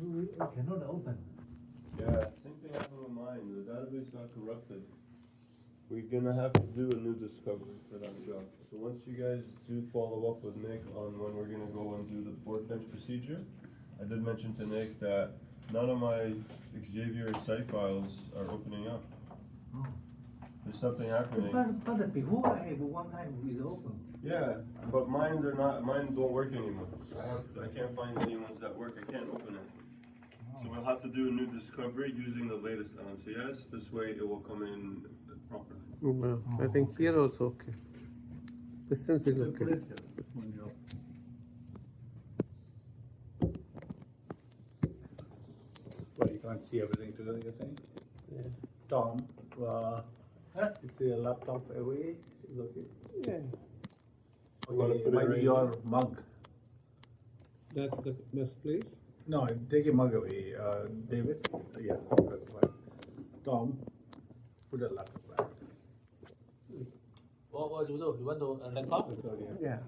we cannot open. Yeah, same thing happened with mine. The database got corrupted. We're gonna have to do a new discovery for that job. So once you guys do follow up with Nick on when we're gonna go and do the workbench procedure, I did mention to Nick that none of my Xavier site files are opening up. Oh. There's something happening. But before I have one time is open. Yeah, but mine don't work anymore. I can't find any ones that work. I can't open it. So we'll have to do a new discovery using the latest LMCS. This way it will come in properly. Well, I think here also okay. Distance is okay. Well, you can't see everything together, you're saying? Yeah. Tom, it's a laptop away, is okay? Yeah. Wanna Okay, put it maybe right your mug. That's the best place. No, take your mug away, David. Yeah, that's fine. Tom, put a laptop back. What do you do? You want to record? Record, yeah. Yeah.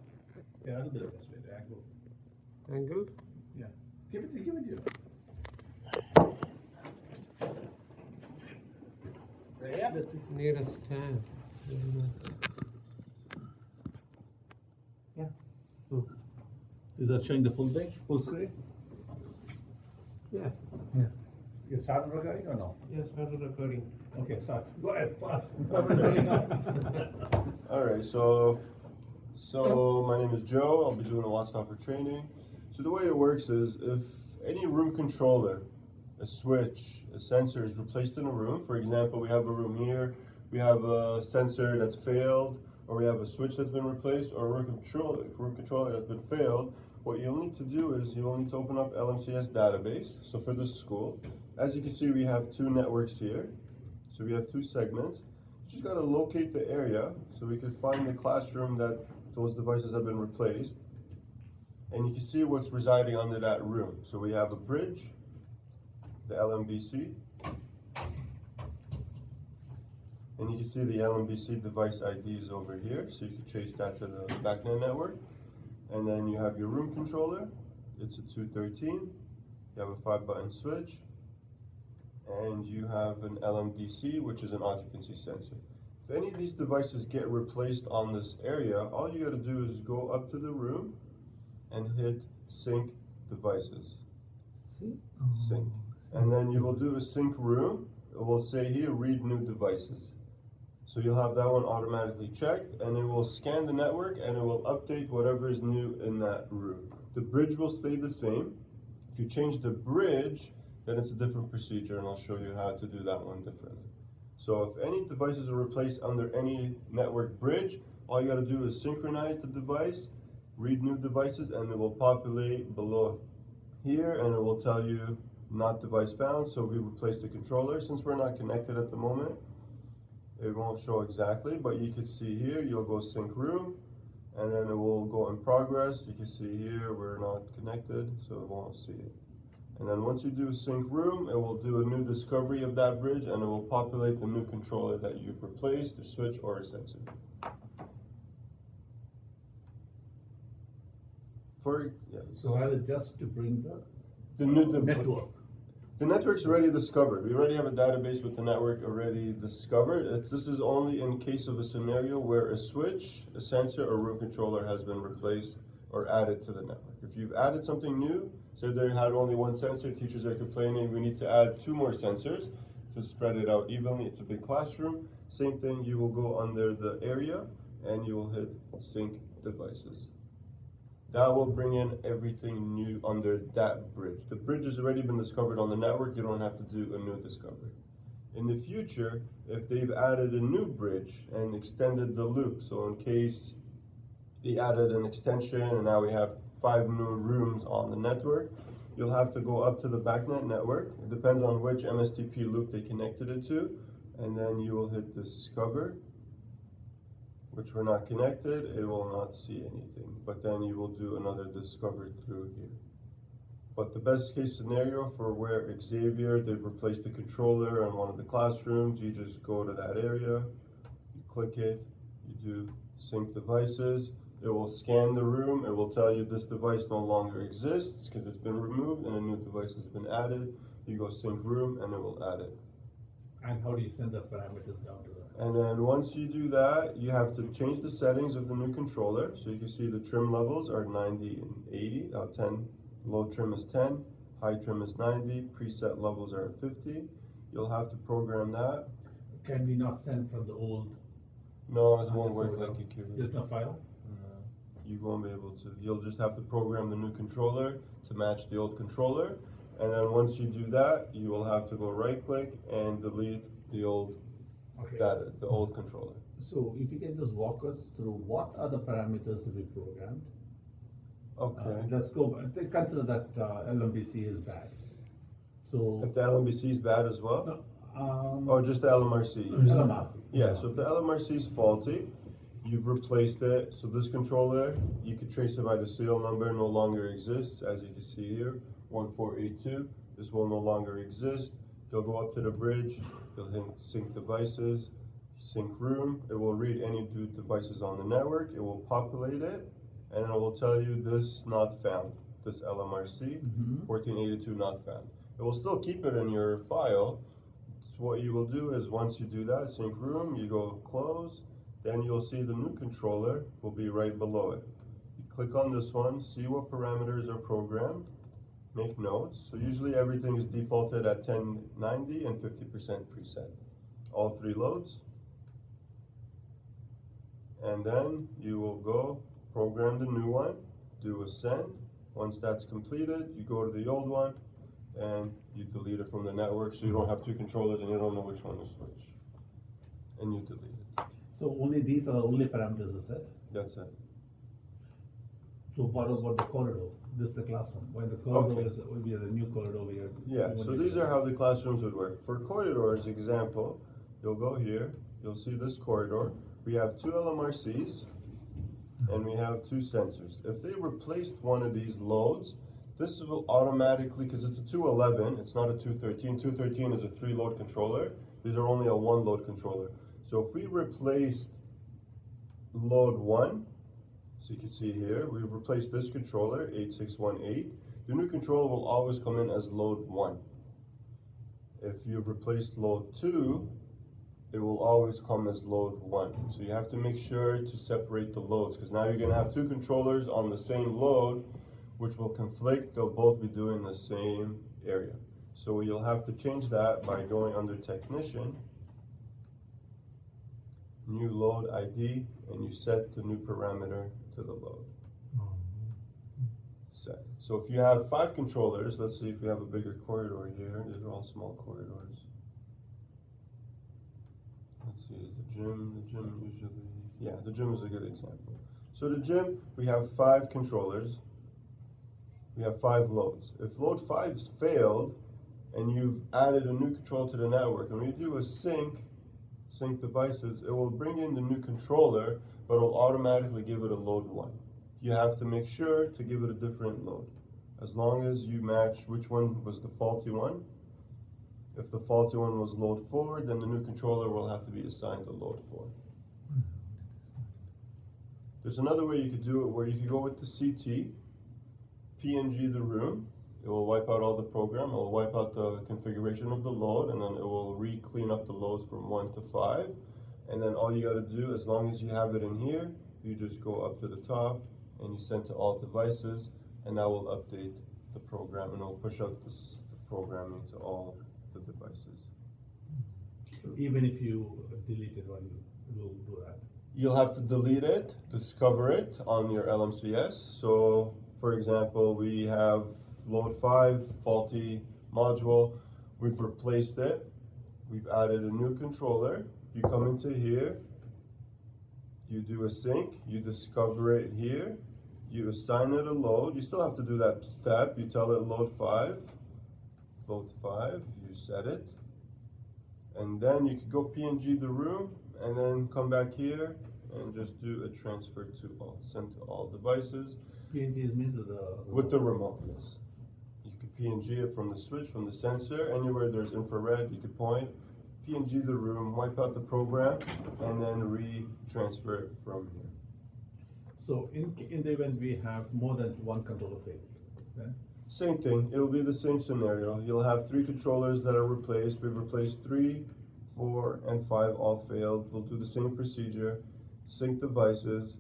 Yeah, that'll be the best way to angle. Angle. Yeah. Give it to you. Yeah. That's it. Need a stand. Yeah. Is that showing the full thing, full screen? Yeah. Yeah. You started recording or no? Yeah, started recording. Okay, start. Go ahead, fast. Alright, so my name is Joe. I'll be doing a Watchtower training. So the way it works is if any room controller, a switch, a sensor is replaced in a room, for example, we have a room here, we have a sensor that's failed, or we have a switch that's been replaced, or a room controller that's been failed, what you'll need to do is you'll need to open up LMCS database. So for this school, as you can see, we have two networks here. So we have two segments. You just gotta locate the area so we can find the classroom that those devices have been replaced. And you can see what's residing under that room. So we have a bridge, the LMBC. And you can see the LMBC device IDs over here. So you can trace that to the BACnet network. And then you have your room controller. It's a 213. You have a 5-button switch. And you have an LMDC, which is an occupancy sensor. If any of these devices get replaced on this area, all you gotta do is go up to the room and hit sync devices. See? Sync. And then you will do a sync room. It will say here, read new devices. So you'll have that one automatically checked, and it will scan the network and it will update whatever is new in that room. The bridge will stay the same. If you change the bridge, then it's a different procedure, and I'll show you how to do that one differently. So if any devices are replaced under any network bridge, all you gotta do is synchronize the device, read new devices, and it will populate below here, and it will tell you not device found. So we replaced the controller. Since we're not connected at the moment, it won't show exactly, but you can see here, you'll go sync room, and then it will go in progress. You can see here, we're not connected, so it won't see it. And then once you do sync room, it will do a new discovery of that bridge, and it will populate the new controller that you've replaced, a switch or a sensor. So I was just to bring The new network. The network's already discovered. We already have a database with the network already discovered. This is only in case of a scenario where a switch, a sensor, or room controller has been replaced or added to the network. If you've added something new, say they had only one sensor, teachers are complaining, we need to add 2 more sensors to spread it out evenly. It's a big classroom. Same thing, you will go under the area and you will hit sync devices. That will bring in everything new under that bridge. The bridge has already been discovered on the network. You don't have to do a new discovery. In the future, if they've added a new bridge and extended the loop, so in case they added an extension and now we have 5 new rooms on the network, you'll have to go up to the BACnet network. It depends on which MSTP loop they connected it to, and then you will hit discover, which we're not connected, it will not see anything. But then you will do another discover through here. But the best case scenario for where Xavier, they've replaced the controller in one of the classrooms, you just go to that area, you click it, you do sync devices, It will scan the room, it will tell you this device no longer exists because it's been removed and a new device has been added. You go sync room and it will add it. And how do you send the parameters down to the? And then once you do that, you have to change the settings of the new controller. So you can see the trim levels are 90 and 80. 10, low trim is 10, high trim is 90, preset levels are at 50. You'll have to program that. Can we not send from the old? No, it won't So work like a keyboard. There's no file? You won't be able to. You'll just have to program the new controller to match the old controller. And then once you do that, you will have to go right click and delete the old Okay. data, the old controller. So if you can just walk us through what are the parameters to be programmed? Okay. Let's go, consider that LMBC is bad. So. If the LMBC is bad as well? No, Or just the LMRC? LMRC. Yeah, so if the LMRC is faulty, you've replaced it. So this controller, you could trace it by the serial number, no longer exists, as you can see here, 1482. This will no longer exist. You'll go up to the bridge, you'll hit sync devices, sync room. It will read any new devices on the network. It will populate it, and it will tell you this not found, this LMRC, 1482 not found. It will still keep it in your file. So what you will do is once you do that, sync room, you go close, then you'll see the new controller will be right below it. You click on this one, see what parameters are programmed, make notes. So usually everything is defaulted at 1090 and 50% preset. All three loads. And then you will go program the new one, do a send. Once that's completed, you go to the old one and you delete it from the network so you don't have two controllers and you don't know which one to switch. And you delete it. So only these are the only parameters are set? That's it. So what about the corridor? This is the classroom. When the corridor Okay. will be a new corridor we are. Yeah, so these are how the classrooms would work. For corridors, example, you'll go here, you'll see this corridor. We have two LMRCs and we have two sensors. If they replaced one of these loads, this will automatically, because it's a 211, it's not a 213. 213 is a 3-load controller. These are only a 1-load controller. So if we replaced load 1, so you can see here, we've replaced this controller, 8618. The new controller will always come in as load 1. If you've replaced load 2, it will always come as load 1. So you have to make sure to separate the loads, because now you're going to have two controllers on the same load, which will conflict. They'll both be doing the same area. So you'll have to change that by going under Technician, New Load ID, and you set the new parameter to the load. Set. So if you have 5 controllers, let's see if you have a bigger corridor here. These are all small corridors. Let's see, is the gym usually, yeah, the gym is a good example. So the gym, we have 5 controllers. We have 5 loads. If load 5's failed, and you've added a new controller to the network, and when you do a sync devices, it will bring in the new controller, but it will automatically give it a load 1. You have to make sure to give it a different load. As long as you match which one was the faulty one. If the faulty one was load 4, then the new controller will have to be assigned to load 4. There's another way you could do it where you could go with the CT, PNG the room. It will wipe out all the program, it will wipe out the configuration of the load, and then it will re-clean up the loads from 1 to 5. And then all you gotta do, as long as you have it in here, you just go up to the top and you send to all devices, and that will update the program and it will push out the programming to all the devices. Even if you deleted one, it will do that. You'll have to delete it, discover it on your LMCS. So, for example, we have load 5, faulty module. We've replaced it. We've added a new controller. You come into here, you do a sync, you discover it here, you assign it a load. You still have to do that step. You tell it load 5, you set it. And then you can go PNG the room and then come back here and just do a transfer to all, send to all devices. PNG means With the remote, yes. You could PNG it from the switch, from the sensor, anywhere there's infrared, you could point, PNG the room, wipe out the program, and then re-transfer it from here. So in the event we have more than one controller failed, then Same thing, it'll be the same scenario. You'll have 3 controllers that are replaced. We've replaced 3, 4, and 5 all failed. We'll do the same procedure, sync devices.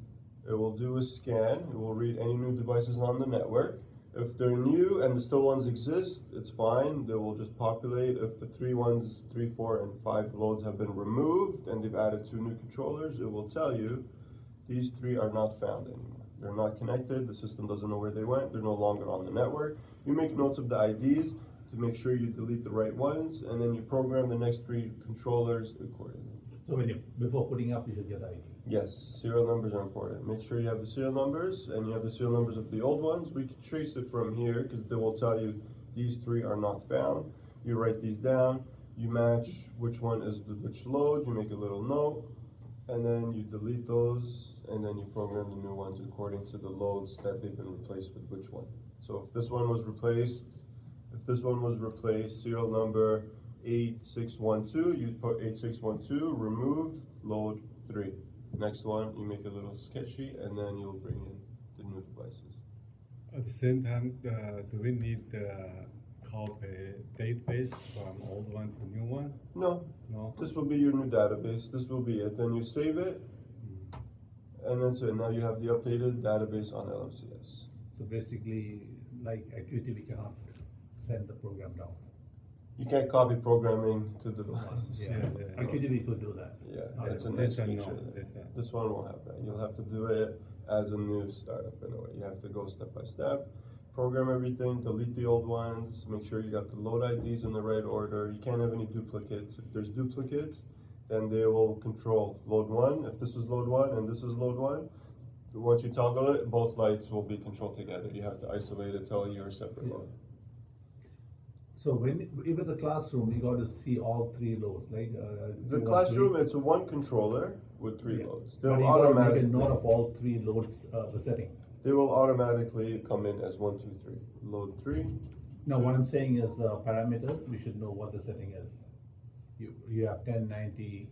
It will do a scan. It will read any new devices on the network. If they're new and the still ones exist, it's fine. They will just populate. If the 3, 4, and 5 loads have been removed and they've added 2 new controllers, it will tell you these 3 are not found anymore. They're not connected, the system doesn't know where they went, they're no longer on the network. You make notes of the IDs to make sure you delete the right ones, and then you program the next 3 controllers accordingly. so before putting up, you should get ID. Yes, serial numbers are important. Make sure you have the serial numbers, and you have the serial numbers of the old ones. We can trace it from here, because they will tell you these 3 are not found. You write these down, you match which one is which load, you make a little note, and then you delete those, and then you program the new ones according to the loads that they've been replaced with which one. So if this one was replaced, serial number 8612, you put 8612, remove, load 3. Next one, you make a little sketch sheet, and then you'll bring in the new devices. At the same time, do we need the copy database from old one to new one? No, No? this will be your new database. This will be it. Then you save it, and then so now you have the updated database on LMCS. So basically, like Activity, we cannot send the program down. You can't copy programming to the device. Yeah. Activity, we could do that. Yeah, it's a This nice one, feature. no. This one. This one won't have that. You'll have to do it as a new startup in a way. You have to go step by step, program everything, delete the old ones, make sure you got the load IDs in the right order. You can't have any duplicates. If there's duplicates, then they will control load 1. If this is load 1 and this is load 1, once you toggle it, both lights will be controlled together. You have to isolate it, tell you're a separate load. So if it's a classroom, you got to see all 3 loads, like. The classroom, it's 1 controller with 3 Yeah. loads. But you got to make a note of all 3 loads, the setting. They will automatically come in as 1, 2, 3. Load 3. No, what I'm saying is the parameters, we should know what the setting is. You have 10, 90,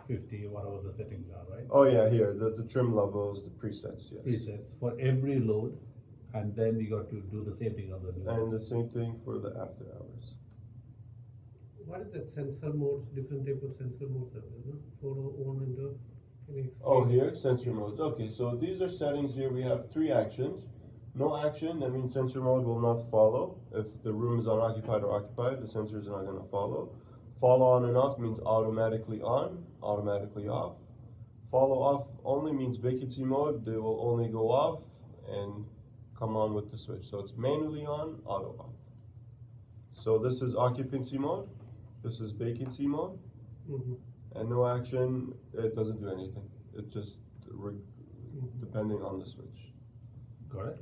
50, whatever the settings are, right? Oh yeah, here, the trim levels, the presets, yes. Presets for every load, and then you got to do the same thing on the new. And the same thing for the after hours. What is that sensor modes, different type of sensor modes are there, no? Photo, on and off? Can you explain? Oh, here, sensor modes. Okay, so these are settings here. We have 3 actions. No action, that means sensor mode will not follow. If the room is unoccupied or occupied, the sensors are not going to follow. Follow on and off means automatically on, automatically off. Follow off only means vacancy mode. They will only go off and come on with the switch. So it's manually on, auto off. So this is occupancy mode. This is vacancy mode. Mhm. And no action, it doesn't do anything. It just, depending on the switch. Got it?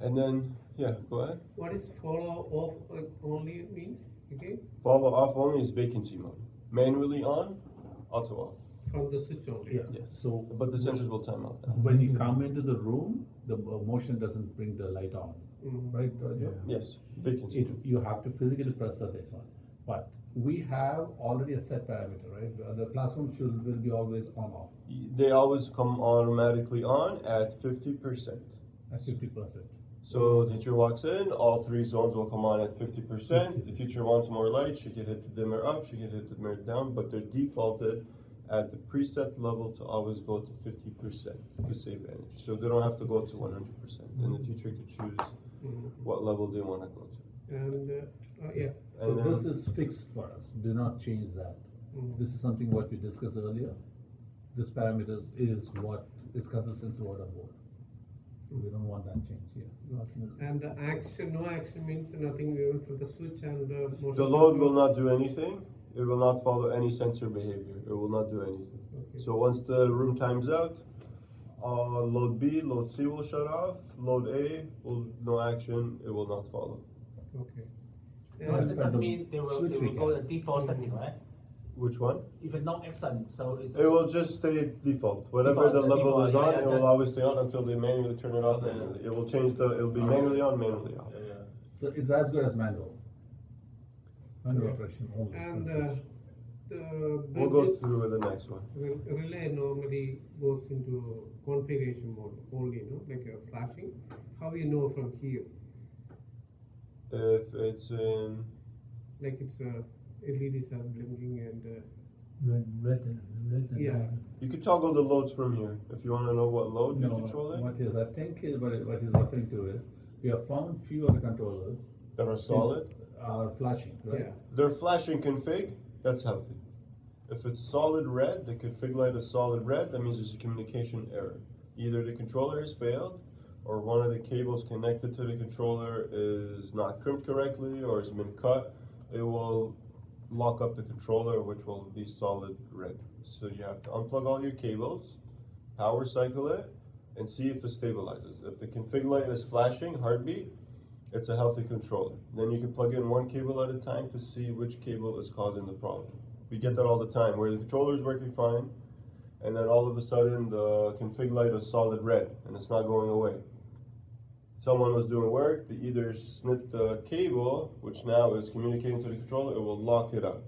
And then, yeah, go ahead. What is follow off only means, okay? Follow off only is vacancy mode. Manually on, auto off. From the switch only? Yeah. Yes. So, But the sensors will time out. when you come into the room, the motion doesn't bring the light on, Mhm. right, Joe? Yes, vacancy. You have to physically press this one. But we have already a set parameter, right? The classroom will be always on off They always come automatically on at 50%. at 50%. So teacher walks in, all 3 zones will come on at 50%. The teacher wants more light, she can hit the dimmer up, she can hit the dimmer down, but they're defaulted at the preset level to always go to 50% to save energy. So they don't have to go to 100%. And the teacher could choose what level they want to go to. And, yeah. So And then- this is fixed for us. Do not change that. This is something what we discussed earlier. This parameter is what is consistent throughout our board. We don't want that change here. You asking us- And action, no action means nothing, we will through the switch and motion. The load will not do anything. It will not follow any sensor behavior. It will not do anything. Okay. So once the room times out, load B, load C will shut off. Load A will no action. It will not follow. Okay. No, Does And, it's- that mean they will Switch we go can. the default setting, right? Which one? If it's no action, so it's. It will just stay default. Whatever Default, the the level default, is yeah, on, yeah, it will just- always stay on until they manually turn it off. Okay. Manually. It will change the. It will be manually on, manually off. So it's as good as manual. Manual operation only. And, for switch. We'll go through with the next one. Relay normally goes into configuration mode only, no? Like flashing. How you know from here? If it's in, Like it's LEDs are blinking and Red and yeah. you can toggle the loads from here, if you wanna know what load you're No, controlling, what is, I think what he's referring to is, we have found few of the controllers that are solid. are flashing, right? Yeah. They're flashing config, that's healthy. If it's solid red, the config light is solid red, that means there's a communication error. Either the controller has failed, or one of the cables connected to the controller is not crimped correctly, or has been cut. It will lock up the controller, which will be solid red. So you have to unplug all your cables, power cycle it, and see if it stabilizes. If the config light is flashing, heartbeat, it's a healthy controller. Then you can plug in one cable at a time to see which cable is causing the problem. We get that all the time, where the controller is working fine, and then all of a sudden the config light is solid red, and it's not going away. Someone was doing work, they either snipped the cable, which now is communicating to the controller, it will lock it up.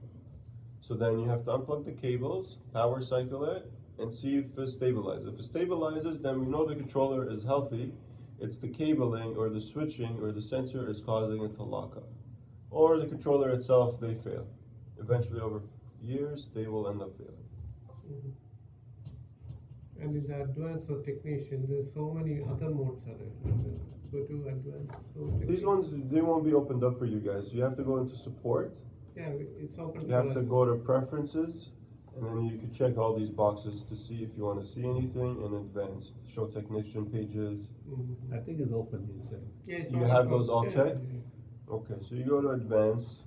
So then you have to unplug the cables, power cycle it, and see if it stabilizes. If it stabilizes, then we know the controller is healthy. It's the cabling or the switching or the sensor is causing it to lock up. Or the controller itself, they fail. Eventually over years, they will end up failing. Mhm. And in the advanced or technician, there's so many other modes are there. Go to advanced. So These technician. ones, they won't be opened up for you guys. You have to go into support. Yeah, it's open. You have for to us. go to preferences, and then you can check all these boxes to see if you want to see anything in advanced. Show technician pages. Mhm. I think it's open, he's saying. Yeah, it's You open have for- those all yeah, checked? yeah. Okay, so you go to advanced.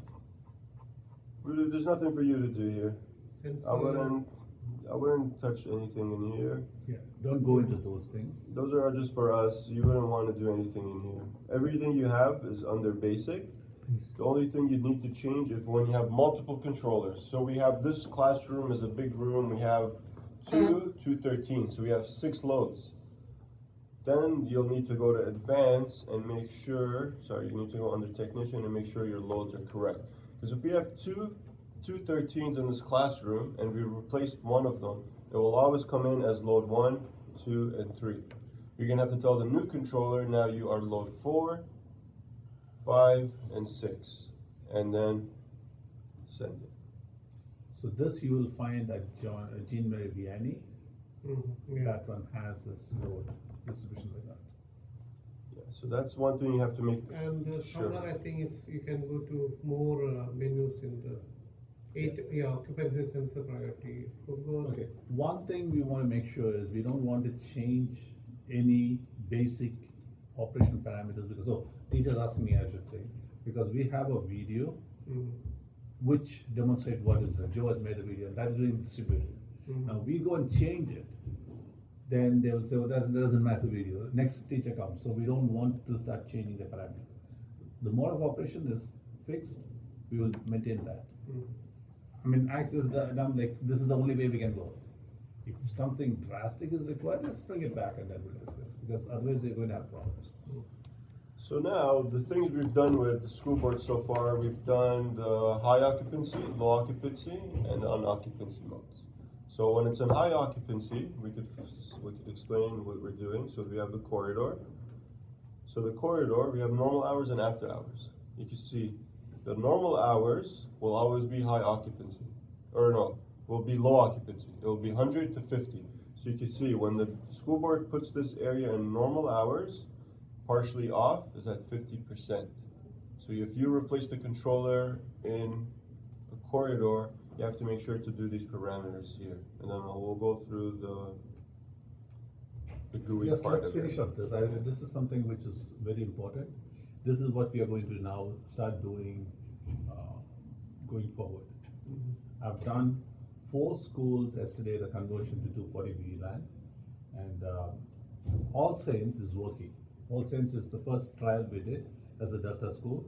Really, there's nothing for you to do here. Sensor. I wouldn't touch anything in here. Yeah, don't go into those things. Those are just for us. You wouldn't want to do anything in here. Everything you have is under basic. The only thing you need to change is when you have multiple controllers. So we have this classroom is a big room. We have 213. So we have 6 loads. Then you'll need to go to advanced and make sure, you need to go under technician and make sure your loads are correct. Because if we have 213s in this classroom and we replaced one of them, it will always come in as load 1, 2, and 3. You're gonna have to tell the new controller now you are load 4, 5, and 6, and then send it. So this you will find at Jean Marie Vianney, Mhm, yeah. that one has this load distribution like that. Yeah, so that's one thing you have to make And sure. somewhere I think it's, you can go to more menus in the occupancy sensor priority. Go. Okay, one thing we wanna make sure is we don't want to change any basic operation parameters because, teacher's asking me, I should say, because we have a video Mhm. which demonstrate what is, Joe has made a video, and that is being distributed. Mhm. Now, we go and change it, then they will say, that doesn't match the video, next teacher comes, so we don't want to start changing the parameters. The mode of operation is fixed, we will maintain that. Mhm. I mean, access done, like, this is the only way we can go. If something drastic is required, let's bring it back and then we'll discuss, because otherwise they're going to have problems. So now, the things we've done with the school board so far, we've done the high occupancy, low occupancy, and unoccupancy modes. So when it's in high occupancy, we could explain what we're doing. So we have the corridor. So the corridor, we have normal hours and after hours. You can see the normal hours will always be high occupancy, or no, will be low occupancy. It will be 100 to 50. So you can see when the school board puts this area in normal hours, partially off is at 50%. So if you replace the controller in a corridor, you have to make sure to do these parameters here. And then we'll go through the GUI Yes, part let's of it. finish up this. This is something which is very important. This is what we are going to now start doing, going forward. I've done 4 schools yesterday, the conversion to 240B land, and All Saints is working. All Saints is the first trial we did as a Delta school.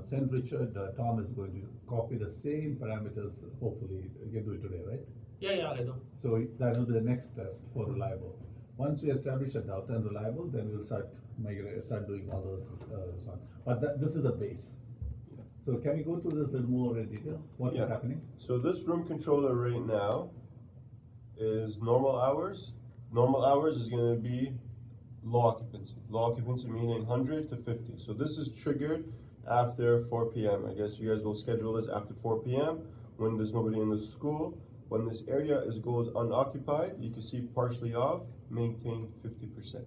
St. Richard, Tom is going to copy the same parameters, hopefully, you can do it today, right? Yeah, I know. So that will be the next test for reliable. Once we establish a Delta and reliable, then we'll start doing all the this one. But this is the base. So can we go through this a little more in detail? What is Yeah. happening? So this room controller right now is normal hours. Normal hours is gonna be low occupancy. Low occupancy meaning 100 to 50. So this is triggered after 4 p.m. I guess you guys will schedule this after 4 p.m. when there's nobody in the school. When this area goes unoccupied, you can see partially off, maintain 50%.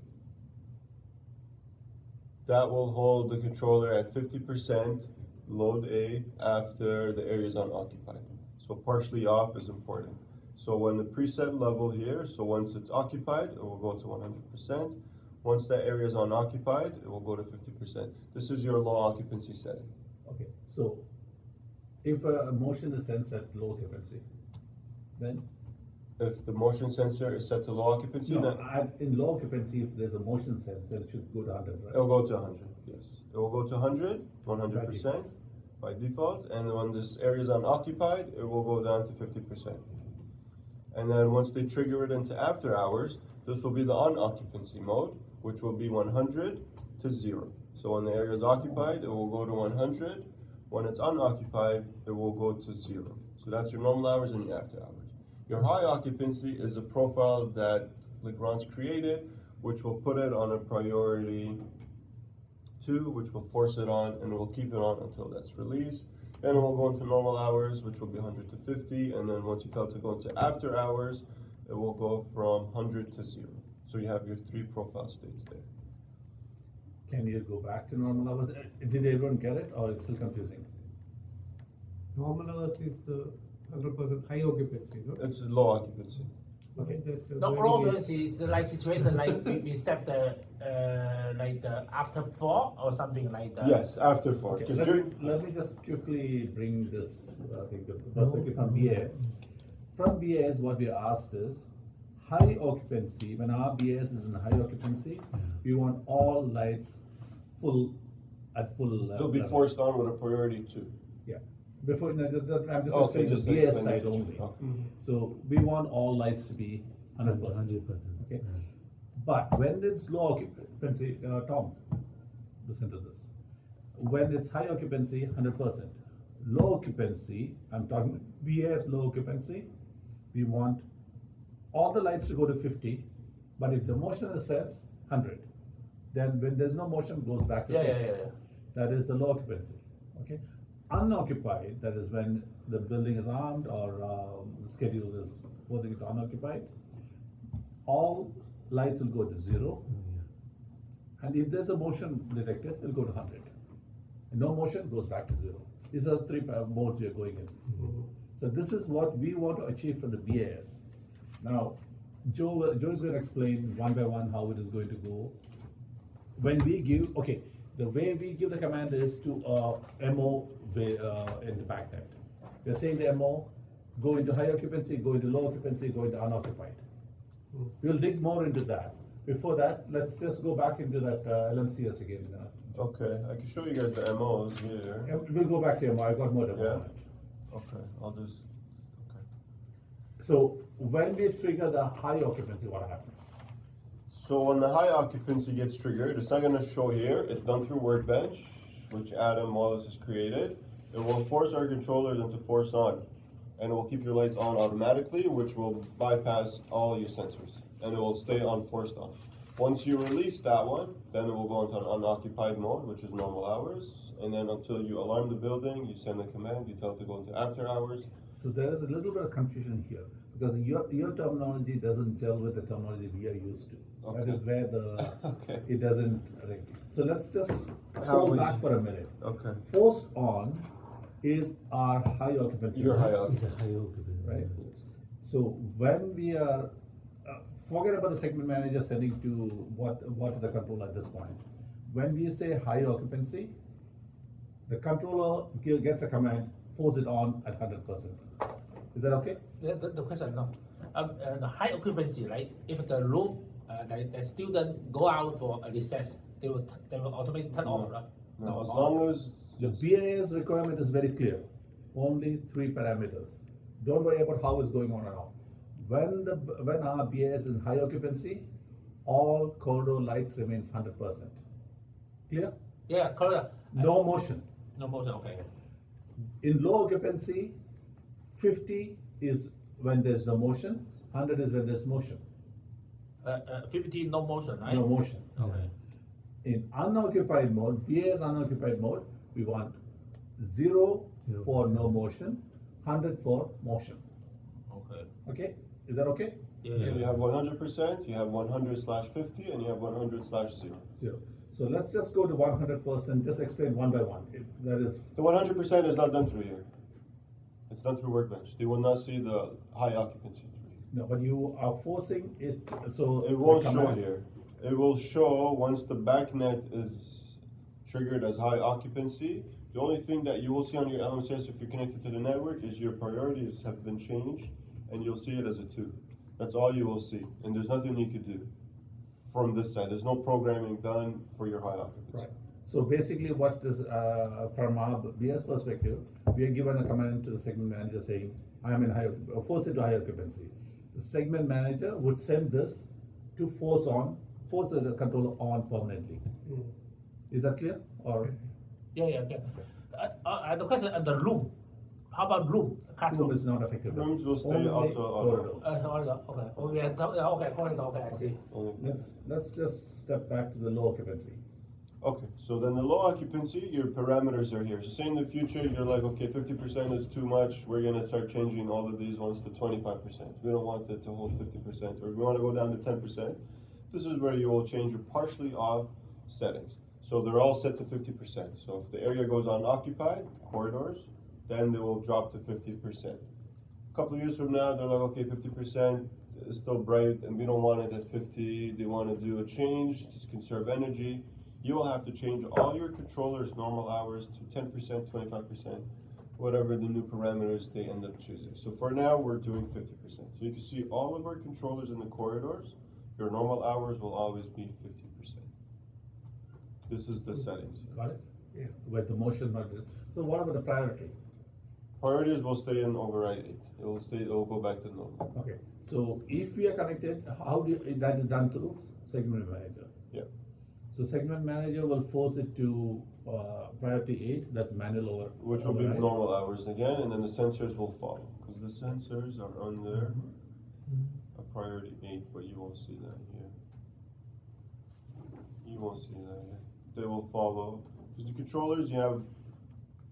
That will hold the controller at 50% load A after the area is unoccupied. So partially off is important. So when the preset level here, so once it's occupied, it will go to 100%. Once that area is unoccupied, it will go to 50%. This is your low occupancy setting. Okay, so if a motion is sensed at low occupancy, then? If the motion sensor is set to low occupancy, No, then in low occupancy, if there's a motion sensor, it should go to 100, right? it'll go to 100, yes. It will go to 100, 100% by default, and when this area is unoccupied, it will go down to 50%. And then once they trigger it into after hours, this will be the unoccupancy mode, which will be 100 to 0. So when the area is occupied, it will go to 100. When it's unoccupied, it will go to 0. So that's your normal hours and your after hours. Your high occupancy is a profile that Legrand's created, which will put it on a priority 2, which will force it on, and will keep it on until that's released. Then it will go into normal hours, which will be 100 to 50, and then once you tell it to go into after hours, it will go from 100 to 0. So you have your 3 profile states there. Can you go back to normal hours? Did everyone get it, or it's still confusing? Normal hours is the 100% high occupancy, no? It's low occupancy. Okay. That, No when problem it is- is like situation like we set the like the after 4 or something like that. Yes, after 4. Okay, 'Cause you're- let me just quickly bring this, I think, the perspective from BAS. From BAS, what we asked is, high occupancy, when our BAS is in high occupancy, we want all lights at full. They'll be level. forced on with a priority 2. Yeah, before, no, I'm just Okay, explaining just the BAS explain side the only. feature. Okay. So we want all lights to be 100%. Okay, but when it's low occupancy, Tom, listen to this. When it's high occupancy, 100%. Low occupancy, I'm talking BAS low occupancy, we want all the lights to go to 50, but if the motion is set 100, then when there's no motion, goes back to 50. Yeah. That is the low occupancy, okay? Unoccupied, that is when the building is armed or the schedule is forcing it to unoccupied, all lights will go to 0. And if there's a motion detected, it'll go to 100. And no motion, goes back to 0. These are the 3 modes we are going in. So this is what we want to achieve from the BAS. Now, Joe is going to explain one by one how it is going to go. When we give, okay, the way we give the command is to MO in the backnet. We're saying the MO, go into high occupancy, go into low occupancy, go into unoccupied. We'll dig more into that. Before that, let's just go back into that LMCS again. Okay, I can show you guys the MOs here. We'll go back to MO, I got more demo Yeah. on it. Okay, I'll just, okay. So when we trigger the high occupancy, what happens? So when the high occupancy gets triggered, it's not gonna show here, it's done through Workbench, which Adam Wallace has created. It will force our controllers into force on, and it will keep your lights on automatically, which will bypass all your sensors, and it will stay on forced on. Once you release that one, then it will go into an unoccupied mode, which is normal hours, and then until you alarm the building, you send a command, you tell it to go into after hours. So there is a little bit of confusion here, because your terminology doesn't gel with the terminology we are used to. That Okay. is where the, Okay. it doesn't ring. So let's just How hold is- back for a minute. Okay. Forced on is our high occupancy. Your mode, high occupancy. right? So when we are, forget about the segment manager sending to what to the controller at this point. When we say high occupancy, the controller gets a command, force it on at 100%. Is that okay? The question no. The high occupancy, right? If the room, the student go out for a recess, they will automatically turn off, right? No, as long as, The BAS requirement is very clear, only 3 parameters. Don't worry about how it's going on and off. When our BAS is in high occupancy, all corridor lights remains 100%. Clear? Yeah, correct. No motion. No motion. Okay. In low occupancy, 50 is when there's no motion, 100 is when there's motion, 50 no motion, right? no motion. Okay. In unoccupied mode, BAS unoccupied mode, we want 0 for no motion, 100 for motion. Okay. Okay, is that okay? Yeah. So you have 100%, you have 100/50, and you have 100/0. 0. So let's just go to 100%, just explain one by one. If that is, The 100% is not done through here. It's done through Workbench. They will not see the high occupancy through here. no, but you are forcing it, so. It won't the show command- here. It will show once the backnet is triggered as high occupancy. The only thing that you will see on your LMCS if you're connected to the network is your priorities have been changed, and you'll see it as a 2. That's all you will see, and there's nothing you could do from this side. There's no programming done for your high occupancy. Right. So basically what is, from our BS perspective, we are given a command to the segment manager saying, I am in high, force it to high occupancy. The segment manager would send this to force the controller on permanently. Is that clear? Or Yeah. The question the room. How about room? room Classroom. is not affected? Rooms will stay Only auto. corridor. Okay. Corridor. I see. Only- Let's just step back to the low occupancy. Okay, so then the low occupancy, your parameters are here. So say in the future, you're like, okay, 50% is too much, we're gonna start changing all of these ones to 25%. We don't want it to hold 50%, or we wanna go down to 10%. This is where you will change your partially off settings. So they're all set to 50%. So if the area goes unoccupied, corridors, then they will drop to 50%. A couple of years from now, they're like, okay, 50% is still bright, and we don't want it at 50. They wanna do a change to conserve energy. You will have to change all your controllers' normal hours to 10%, 25%, whatever the new parameters they end up choosing. So for now, we're doing 50%. So you can see all of our controllers in the corridors, your normal hours will always be 50%. This is the settings. Got it? Yeah. With the motion, not, so what about the priority? Priorities will stay in override 8. It will go back to normal. Okay, so if we are connected, how do, that is done through segment manager? Yeah. So segment manager will force it to, priority 8, that's manual over. Which will be override. normal hours again, and then the sensors will follow. Because the sensors are under a priority 8, but you won't see that here. You won't see that here. They will follow. Because the controllers, you have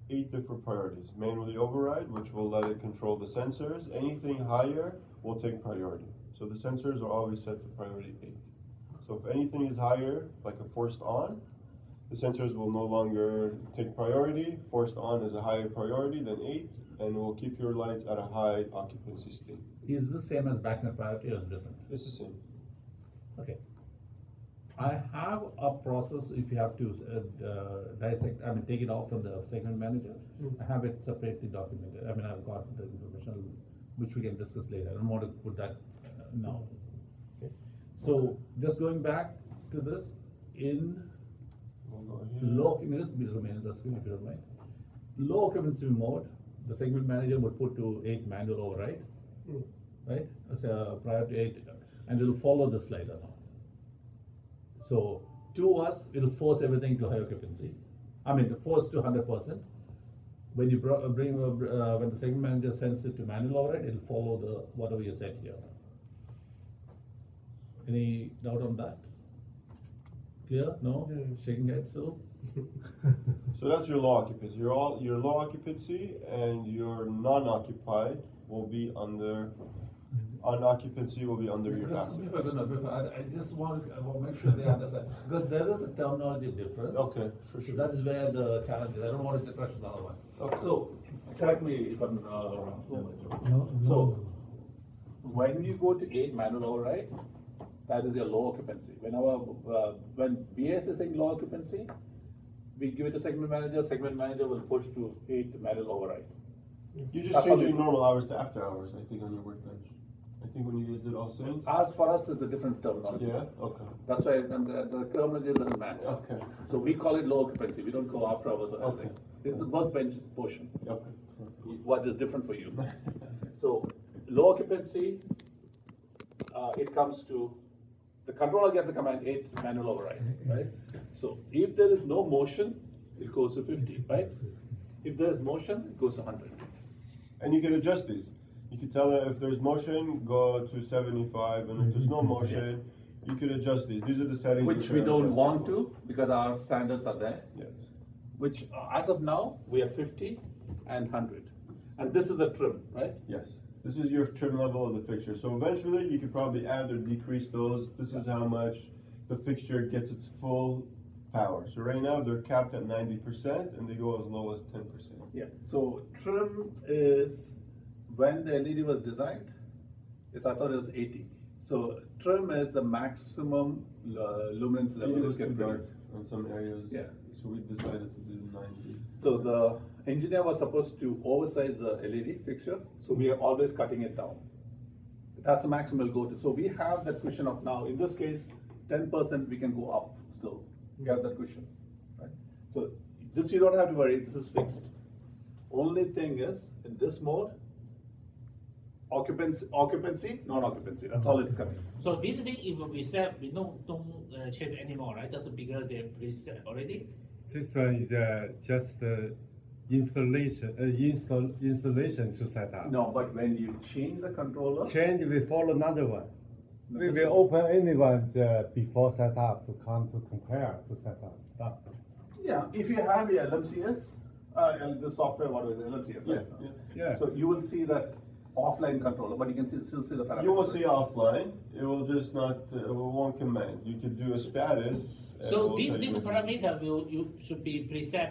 8 different priorities. Manually override, which will let it control the sensors. Anything higher will take priority. So the sensors are always set to priority 8. So if anything is higher, like a forced on, the sensors will no longer take priority. Forced on is a higher priority than 8, and it will keep your lights at a high occupancy state. Is the same as backnet priority or is it different? It's the same. Okay. I have a process, if you have to dissect, take it off from the segment manager, I have it separately documented. I've got the information, which we can discuss later. I don't want to put that now. Okay. So just going back to this, in We'll go here. low, just remain on the screen if you don't mind. Low occupancy mode, the segment manager would put to 8 manual override, right? As a priority 8, and it'll follow the slider now. So to us, it'll force everything to high occupancy. Force to 100%. When you when the segment manager sends it to manual override, it'll follow the whatever you set here. Any doubt on that? Clear? No? Yeah. Shaking head still? So that's your low occupancy. Your low occupancy and your non-occupied will be under. Unoccupancy will be under your Just passive. before I just want to make sure they understand, because there is a terminology difference. Okay, for So sure. that is where the challenge is. I don't want to rush the other one. Okay. So, correct me if I'm wrong. No, So, when you go to 8 manual override, that is your low occupancy. When BS is saying low occupancy, we give it to segment manager will push to 8 manual override. You're just That's how changing we- normal hours to after hours, I think, on your workbench. I think when you guys did all things. As for us, is a different terminology. Yeah, okay. That's why the terminology doesn't match. Okay. So we call it low occupancy, we don't go after hours or anything. Okay. It's the workbench portion, Okay. what is different for you. So, low occupancy, it comes to, the controller gets a command 8 manual override, right? So if there is no motion, it goes to 50, right? If there's motion, it goes to 100. And you can adjust these. You can tell it if there's motion, go to 75, and if there's no motion, you can adjust these. These are the settings. Which you we can don't adjust. want to, because our standards are there. Yes. Which, as of now, we have 50 and 100. And this is the trim, right? Yes. This is your trim level of the fixture. So eventually, you could probably add or decrease those. This is how much the fixture gets its full power. So right now, they're capped at 90%, and they go as low as 10%. Yeah. So trim is, when the LED was designed, I thought it was 80. So trim is the maximum luminance level It you was too can dark produce. on some areas. Yeah. So we decided to do 90. So the engineer was supposed to oversize the LED fixture, so we are always cutting it down. That's the maximum we'll go to. So we have that cushion of now, in this case, 10% we can go up still. We have that cushion, right? So this you don't have to worry, this is fixed. Only thing is, in this mode, occupancy, non-occupancy, that's all it's coming. So this thing, if we set, we don't change anymore, right? That's bigger than preset already. This one is just installation to set up. No, but when you change the controller, Change, we follow another one. We this will open anyone before setup to come to compare to set up. yeah, if you have your LMCS, and the software, what is it, LMCS, Yeah, right? yeah. Yeah. So you will see that offline controller, but you can still see the parameters. You will see offline. It will just not, it won't command. You could do a status. and it So will this, tell you this what to do. parameter you should be preset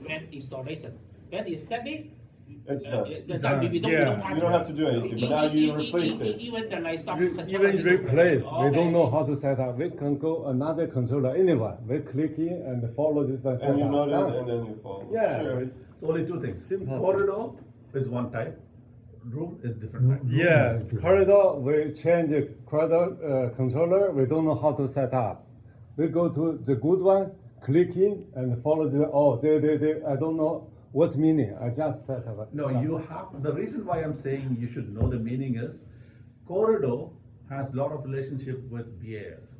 when installation. When you set it, It's done. that's done. We don't Yeah. touch You don't it. have to do anything, but now you replaced it. Even the like some controller. Even you replace, we Okay. don't know how to set up. We can go another controller, anyone. We click in and follow this one And you setup. note Done. it, and then you follow. Yeah. Sure. So only two things. Simple. Corridor is one type, room is different type. Yeah, corridor, we change the corridor controller, we don't know how to set up. We go to the good one, click in and follow I don't know what's meaning, I just set up. No, you have, the reason why I'm saying you should know the meaning is, corridor has a lot of relationship with BAS.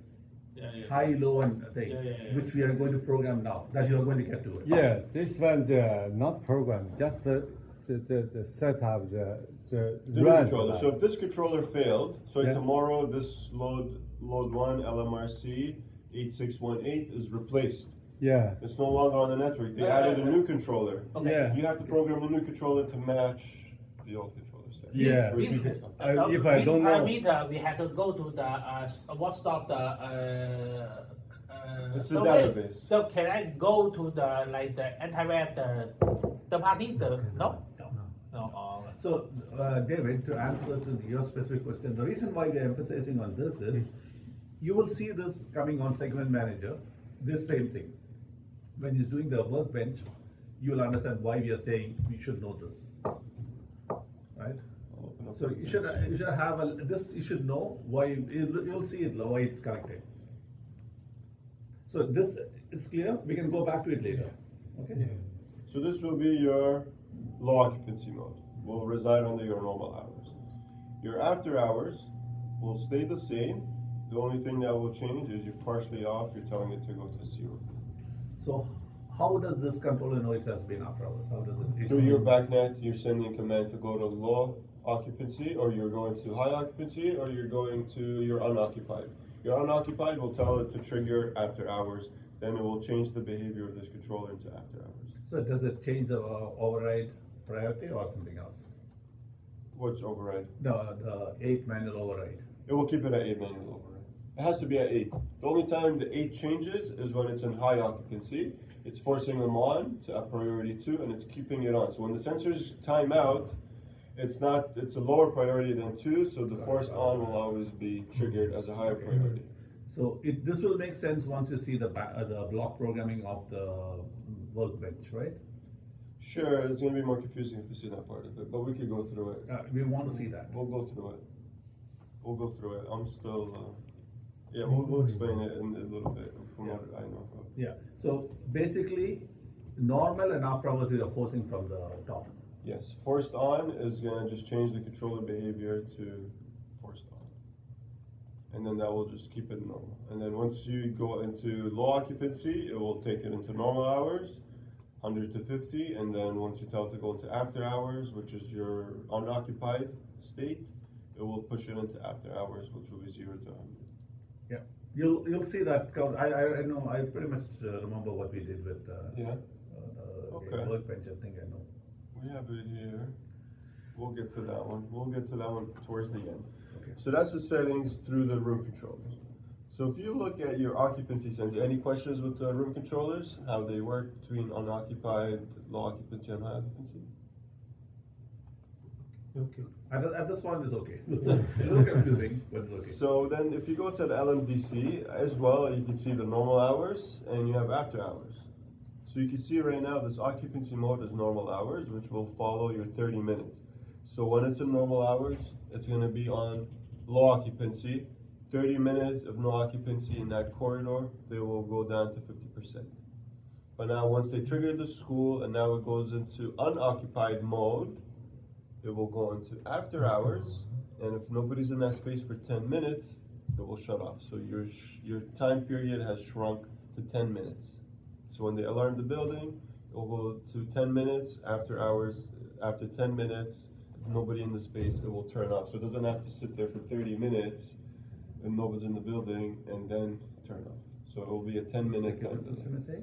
Yeah, yeah. High, low and thing, Yeah, yeah, yeah. which we are going to program now, that you are going to get to it. Yeah, this one, not program, just the set up, the The new run. controller. So if this controller failed, so Yeah. tomorrow this load 1 LMRC 8618 is replaced. Yeah, It's no longer on the network. They added a new controller. Okay. yeah. You have to program the new controller to match the old controller set. Yeah. This, If I this don't know. parameter, we had to go to the what stop the It's the survey. database. So can I go to the like the antivirus the party no? So, David, to answer to your specific question, the reason why we are emphasizing on this is, you will see this coming on segment manager, this same thing. When he's doing the workbench, you will understand why we are saying you should know this. Right? I'll open up So the- you should have this, you should know why, you'll see it, why it's connected. So this, it's clear, we can go back to it later, okay? So this will be your low occupancy mode. Will reside under your normal hours. Your after hours will stay the same. The only thing that will change is you're partially off, you're telling it to go to 0. So how does this controller know it has been after hours? How does it? Through your backnet, you're sending a command to go to low occupancy, or you're going to high occupancy, or you're going to your unoccupied. Your unoccupied will tell it to trigger after hours, then it will change the behavior of this controller into after hours. So does it change the override priority or something else? What's override? The 8 manual override. It will keep it at 8 manual override. It has to be at 8. The only time the 8 changes is when it's in high occupancy. It's forcing them on to a priority 2, and it's keeping it on. So when the sensors time out, it's a lower priority than 2, so the forced on will always be triggered as a higher priority. So this will make sense once you see the block programming of the workbench, right? Sure, it's gonna be more confusing if you see that part of it, but we could go through it. We want to see that. We'll go through it. We'll go through it. I'm still, yeah, we'll explain it in a little bit from what I know. Yeah, so basically, normal and after hours you are forcing from the top. Yes, forced on is gonna just change the controller behavior to forced on. And then that will just keep it normal. And then once you go into low occupancy, it will take it into normal hours. 100 to 50, and then once you tell it to go into after hours, which is your unoccupied state, it will push it into after hours, which will be 0 to 100. Yeah, you'll see that count. I know, I pretty much remember what we did with, Yeah. the Okay. workbench, I think I know. We have it here. We'll get to that one. We'll get to that one towards the end. Okay. So that's the settings through the room controllers. So if you look at your occupancy center, any questions with the room controllers? How they work between unoccupied, low occupancy, and high occupancy? Okay. At this point, it's okay. It's a little confusing, but it's okay. So then if you go to the LMDC as well, you can see the normal hours and you have after hours. So you can see right now this occupancy mode is normal hours, which will follow your 30 minutes. So when it's in normal hours, it's gonna be on low occupancy. 30 minutes of no occupancy in that corridor, they will go down to 50%. But now once they trigger the school and now it goes into unoccupied mode, it will go into after hours, and if nobody's in that space for 10 minutes, it will shut off. So your time period has shrunk to 10 minutes. So when they alarm the building, it will go to 10 minutes, after hours, after 10 minutes, if nobody in the space, it will turn off. So it doesn't have to sit there for 30 minutes and nobody's in the building and then turn off. So it will be a 10-minute What was this gonna say?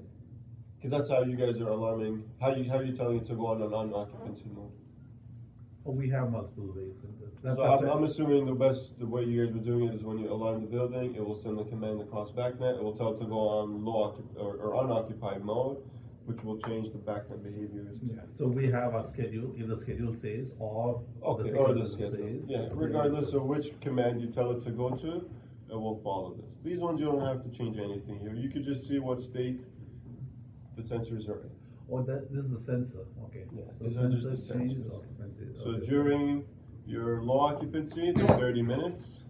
Because that's how you guys are alarming, how are you telling it to go on an unoccupancy mode? Oh, we have multiple ways in this. So I'm assuming the way you guys were doing it is when you alarm the building, it will send the command across BACnet, it will tell it to go on or unoccupied mode, which will change the BACnet behaviors. Yeah, so we have a schedule, if the schedule says, or the Okay, or the system schedule. says. Yeah, regardless of which command you tell it to go to, it will follow this. These ones you don't have to change anything here. You could just see what state the sensors are in. Oh, this is the sensor, okay. Yeah, So these are just the sensor changes sensors. occupancy. So okay. during your low occupancy, it's 30 minutes.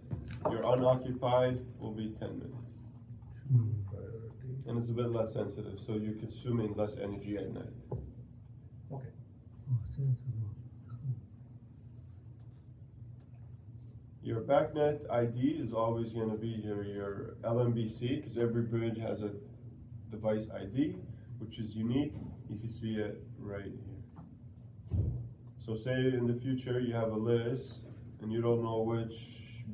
Your unoccupied will be 10 minutes. Priority. And it's a bit less sensitive, so you're consuming less energy at night. Okay. Your BACnet ID is always going to be your LMBC, because every bridge has a device ID, which is unique. You can see it right here. So say in the future you have a list and you don't know which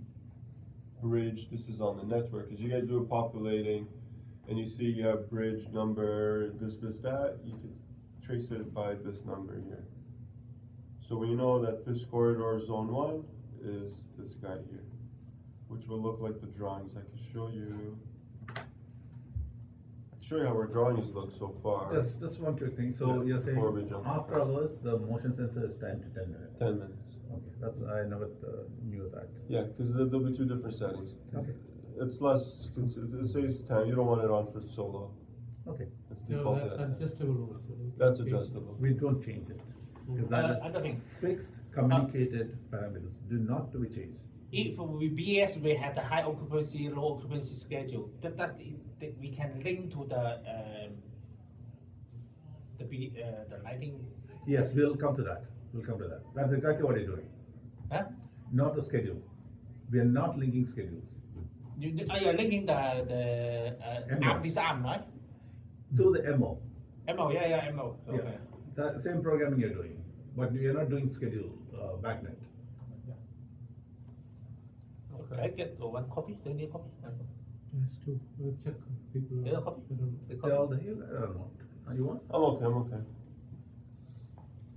bridge this is on the network, because you guys do a populating and you see you have bridge number this, that, you can trace it by this number here. So we know that this corridor zone 1 is this guy here, which will look like the drawings. I can show you. Show you how our drawings look so far. Just one quick thing, so Yeah, you're saying, before we jump. after hours, the motion sensor is 10 to 10 minutes? 10 minutes. Okay, I never knew that. Yeah, because there'll be two different settings. Okay, It's less, it saves time. You don't want it on for so long. okay, It's No, default that's at that. adjustable also. You can That's change. adjustable. we don't change it, because that Other thing. is fixed, communicated parameters, do not to be changed. If we BS we have the high occupancy, low occupancy schedule, that we can link to the lighting. Yes, we'll come to that, that's exactly what you're doing, Huh? not the schedule, we are not linking schedules. You're linking the MO. this arm, right? Through the MO, MO, yeah, MO. yeah, Okay. the same programming you're doing, but you're not doing schedule, BACnet. Can I get one copy? Do you need a copy? Yes, too. Check people. Yeah, copy. I don't know. The Tell copy. the, I don't know, you want? I'm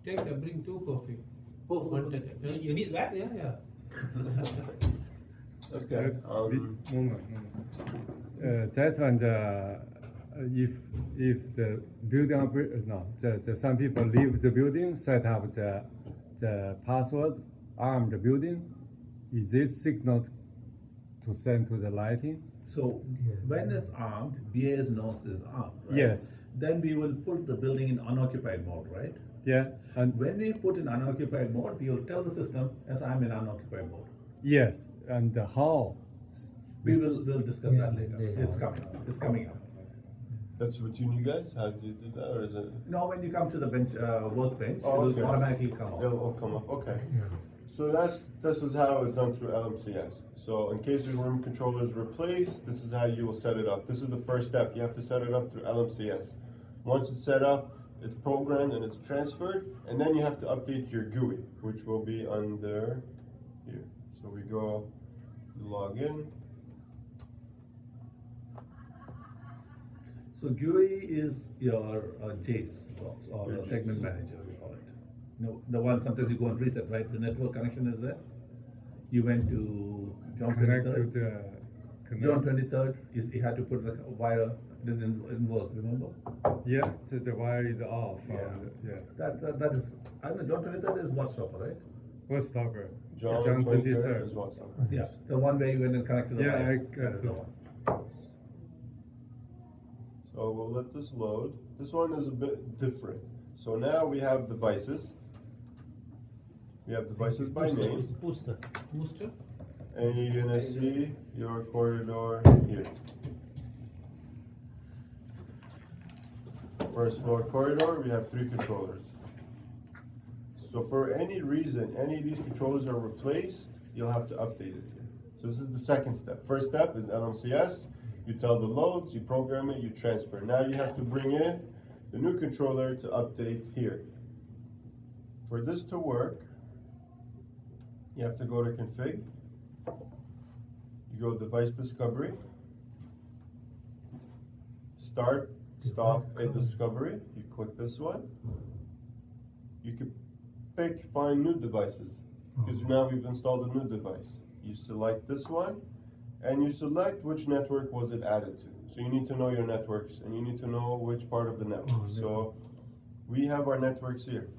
okay. Bring 2 coffee. Oh, One take. you need that? Yeah. Okay. Moment. That one, if the building, some people leave the building, set up the password, arm the building, is this signal to send to the lighting? So, when it's armed, BAS knows is armed, right? Yes. Then we will put the building in unoccupied mode, right? Yeah, and When we put in unoccupied mode, we will tell the system, as I'm in unoccupied mode. yes, and how? We'll discuss that later, it's coming up. That's what you guys? How do you do that, or is it? Now, when you come to the bench, workbench, it Oh, okay. will automatically come up. It'll come up, okay. So this is how it's done through LMCS. So in case your room controller is replaced, this is how you will set it up. This is the first step. You have to set it up through LMCS. Once it's set up, it's programmed and it's transferred, and then you have to update your GUI, which will be under here. So we go log in. So GUI is your JACE box or Your segment JACE. manager, we call it. You know, the one sometimes you go and reset, right? The network connection is there. You went to John Connect to 23rd. the John connect. 23rd, you had to put the wire, didn't work, remember? Yeah, the wire is off. Yeah. Yeah. That is, I know John 23rd is WhatsApp, right? What's stopper? John 23rd is what's on. Yeah, the one where you went and connected the Yeah, wire. I That is the one. So we'll let this load. This one is a bit different. So now we have devices. We have devices by name, Booster. and you're gonna see your corridor here. First floor corridor, we have 3 controllers. So for any reason, any of these controllers are replaced, you'll have to update it here. So this is the second step. First step is LMCS. You tell the loads, you program it, you transfer. Now you have to bring in the new controller to update here. For this to work, you have to go to config. You go device discovery. Start, stop a discovery. You click this one. You can find new devices, because now we've installed a new device. You select this one, and you select which network was it added to. So you need to know your networks, and you need to know which part of the network. So we have our networks here.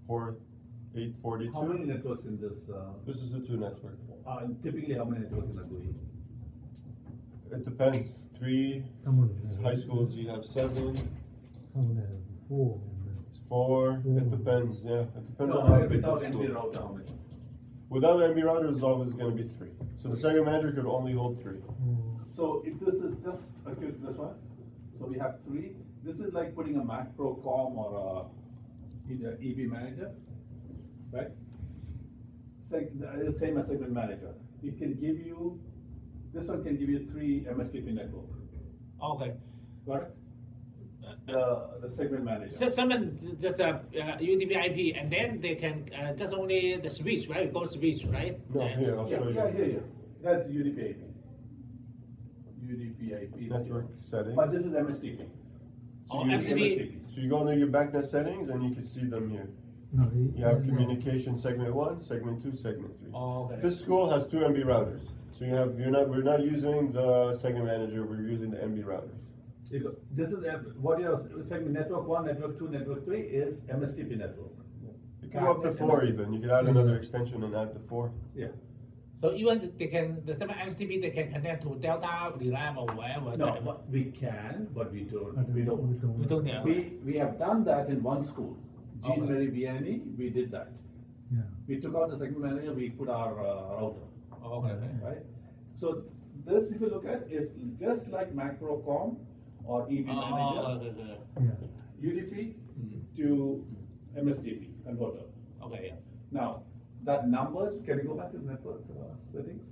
For 842. How many networks in this? This is the 2 network. Typically, how many networks in a GUI? It depends. 3 high schools, you have 7, 4. It depends. Yeah, it depends on how big the Without school. NB router, how many? Without MB router, it's always going to be 3. So the second manager could only hold 3. So if this is just, okay, this one, so we have 3, this is like putting a macro com or either EB manager, right? Same as segment manager. It can give you, this one can give you 3 MSTP network, Okay. got it? The segment manager. So someone just UDP IP, and then they can just only the switch, right? Go switch, right? No, here, I'll show you. Yeah. That's UDP IP. UDP IP. is Network here. settings. But this is MSTP. Oh, you- MCP. So you go under your BACnet settings, and you can see them here. You have communication segment 1, segment 2, segment 3. Oh, okay. This school has 2 MB routers. So we're not using the segment manager, we're using the MB routers. This is what you are saying, network 1, network 2, network 3 is MSTP network. You can go up to 4 even. You can add another extension and add the 4. Yeah. So even they can, the same MCP, they can connect to Delta, Reliant, or wherever. No, but we can, but we don't. We don't know. We have done that in one school, Jean Okay. Marie Vianney, we did that. We took out the segment manager, we put our router, Okay. right? So this, if you look at, is just like Macrocom or EB Oh, manager, okay. UDP to MSTP converter. Okay, yeah. Now, that numbers, can you go back to the network settings?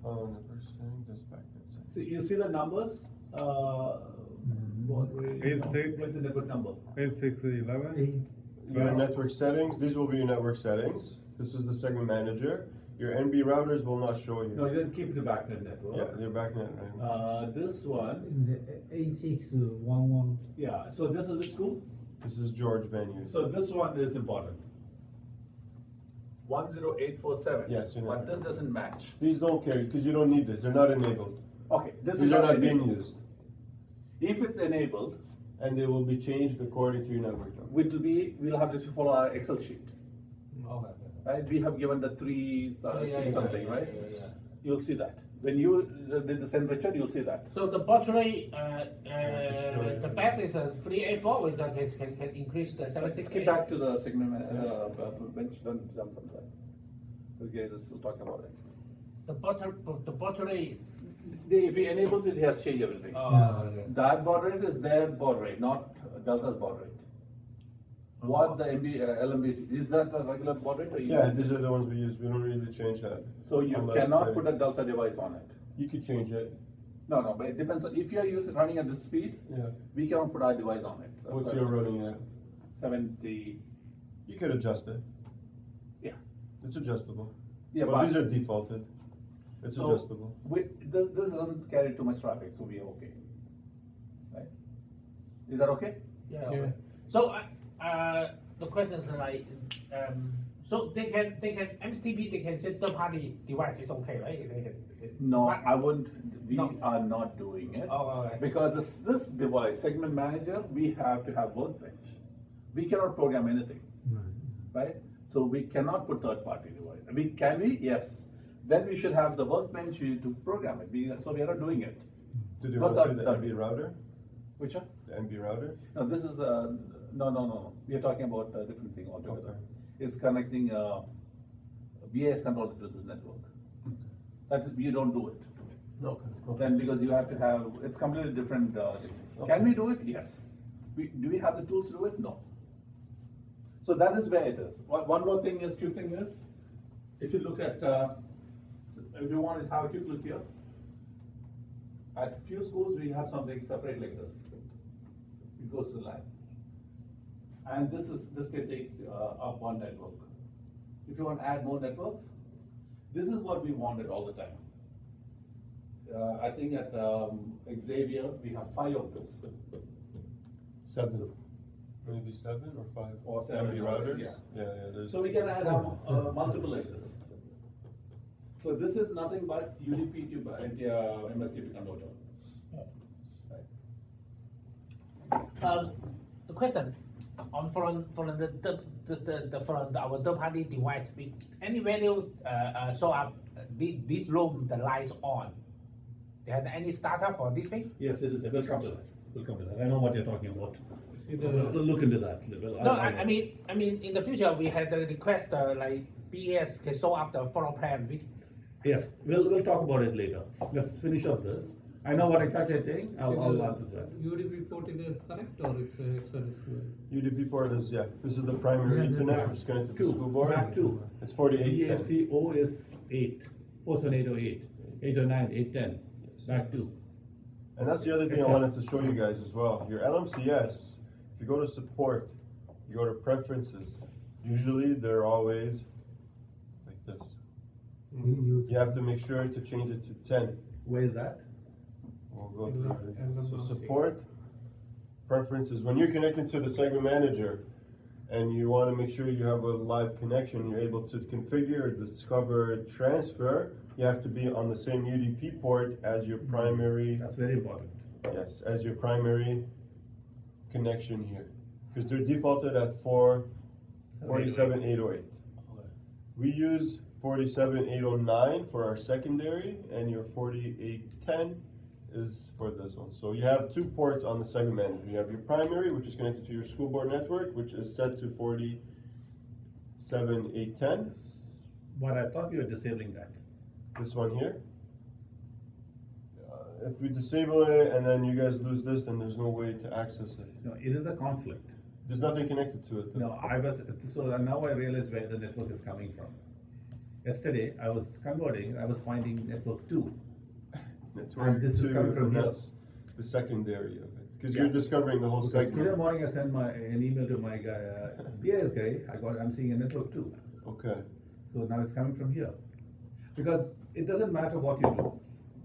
Network settings, just BACnet settings. See, you see the numbers, what we, 86. what's the network number? 8611. Your network settings, these will be your network settings. This is the segment manager. Your NB routers will not show No, you. you just keep the BACnet network. Yeah, they're BACnet, right? This one, A611. yeah, so this is the school, This is George Venue. so this one is important. 10847. Yes, you know. But this doesn't match. These don't carry, because you don't need this, they're not enabled. Okay, this is These are not not being enabled. used. If it's enabled, And they will be changed according to your network number. we'll have to follow our Excel sheet, Okay. right? We have given the three something, right? Yeah. You'll see that. When you did the St. Richard, you'll see that. So the baud rate, show you. the best is 384, we can increase the Let's 768. skip back to the segment, bench, don't jump from that. The guys are still talking about it. The baud rate, If he enables it, he has changed everything. That baud rate is their baud rate, not Delta's baud rate. What the LMBC, is that a regular baud rate or you? Yeah, these are the ones we use, we don't really change that. So you Unless cannot they- put a Delta device on it. You could change it. No, but it depends, if you're running at this speed, Yeah. we cannot put our device on it. What's your running at? 70, You could adjust it. yeah. It's adjustable. Yeah, Well, but- these are defaulted. It's So, adjustable. this doesn't carry too much traffic, so we are okay. Right? Is that okay? Yeah. Yeah. Okay. So, the question is like, so they can MSTP they can set third party device is okay, right? They can. No, But- I wouldn't, we No. are not doing it. Oh, okay. Because this device, segment manager, we have to have workbench. We cannot program anything, right? So we cannot put third party device. Can we? Yes. Then we should have the workbench to program it. So we are not doing it. Did you Not want to see that- the that- MB router? Which one? The MB router? No, this is, no. We are talking about a different thing altogether. Okay. It's connecting, BIS controller to this network. That is, you don't do it. Okay. Then because you have to have, it's completely different, thing. Can we do it? Yes. Do we have the tools to do it? No. So that is where it is. One more thing is, quick thing is, if you look at, if you want to have a quick look here, at few schools, we have something separate like this. It goes to the line. And this can take, up one network. If you want to add more networks, this is what we wanted all the time. I think at Xavier, we have 5 of this. 7. Maybe 7 or 5? Or 7, MB routers? yeah. Yeah, there's. So we can add multiple like this. So this is nothing but UDP to MSTP converter. The question on from our third party device, any value show up this room the lights on. They have any startup for this thing? Yes, it is. We'll come to that. We'll come to that. I know what you're talking about. See We'll look into that. No, I mean in the future we had the request like BS can show up the floor plan. Yes, we'll talk about it later. Let's finish up this. I know what exactly you're saying. I'll answer that. UDP port is correct or it's hexadecimal? UDP port is, yeah, this is the primary Ethernet, which is connected to the school board. Back 2. It's 48. DSCO is 8, 47808, 809, 810, back 2. And that's the other thing I wanted to show you guys as well. Your LMCS, if you go to support, you go to preferences, usually they're always like this. You have to make sure to change it to 10. Where is that? We'll go through it. So LMRC. support, preferences, when you're connected to the segment manager and you want to make sure you have a live connection, you're able to configure, discover, transfer, you have to be on the same UDP port as your primary, That's very important. yes, as your primary connection here. Because they're defaulted at 47808. We use 47809 for our secondary, and your 4810 is for this one. So you have 2 ports on the segment manager. You have your primary, which is connected to your school board network, which is set to 47810. But I thought you were disabling that. This one here. If we disable it and then you guys lose this, then there's no way to access it. No, it is a conflict. There's nothing connected to it. No, so now I realize where the network is coming from. Yesterday, I was converting, I was finding network 2. Network And this is 2, coming from and here. that's the secondary of it. Because Yeah. you're discovering the whole Because segment. today morning I sent an email to my guy, BIS guy, I'm seeing a network 2. Okay. So now it's coming from here. Because it doesn't matter what you do,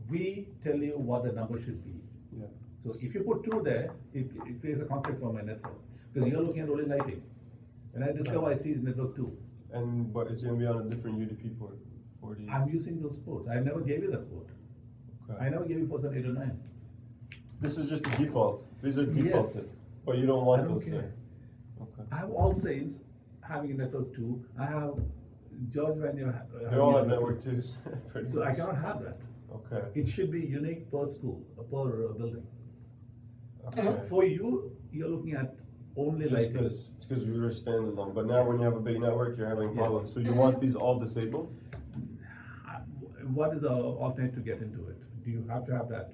we tell you what the number should be. Yeah. So if you put 2 there, it creates a conflict for my network, because you're looking at only lighting. When I discover I see network 2, But it's gonna be on a different UDP port. 40. I'm using those ports. I never gave you the port. Okay. I never gave you 47809. This is just the default. These are defaulted. Yes. But you don't want I don't those care. there. Okay. I have All Saints having a network 2. I have George Venue. They all have network twos. pretty So I much. cannot have that. Okay. It should be unique per school, per building. Okay. For you, you're looking at only Just lighting. this, it's because we were standalone. But now when you have a big network, you're having Yes. problems. So you want these all disabled? What is the alternate to get into it? Do you have to have that?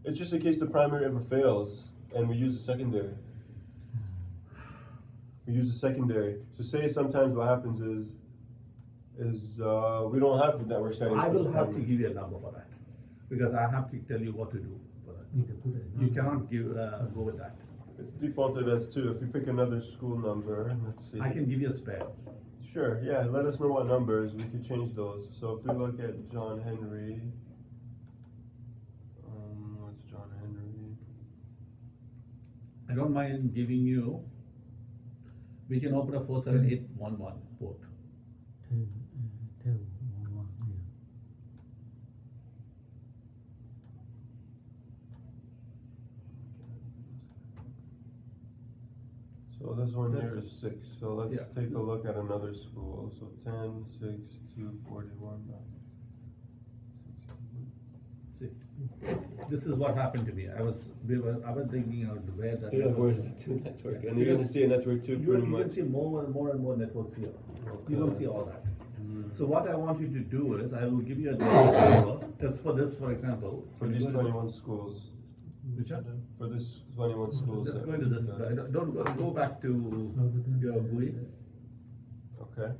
It's just in case the primary ever fails and we use the secondary. We use the secondary. So say sometimes what happens is we don't have the network settings. I for the will have to primary. give you a number for that. because I have to tell you what to do for that. You cannot go with that. It's defaulted as 2. If you pick another school number, let's see. I can give you a spare. Sure, yeah, let us know what numbers, we could change those. So if we look at John Henry, what's John Henry? I don't mind giving you, we can open a 47811 port. So this one That's here it. is 6, so let's Yeah. take a look at another school. So 10, 6, 241. See, this is what happened to me. I was thinking out where that. Yeah, network where's was. the 2 network? And you're gonna see a network 2 You pretty can much. see more and more networks here. You don't see all that. So what I want you to do is, I will give you a number, that's for this, for example. For these 21 schools, Which one? for this 21 schools. Let's that go into this, we've done. don't go back to your GUI, Okay,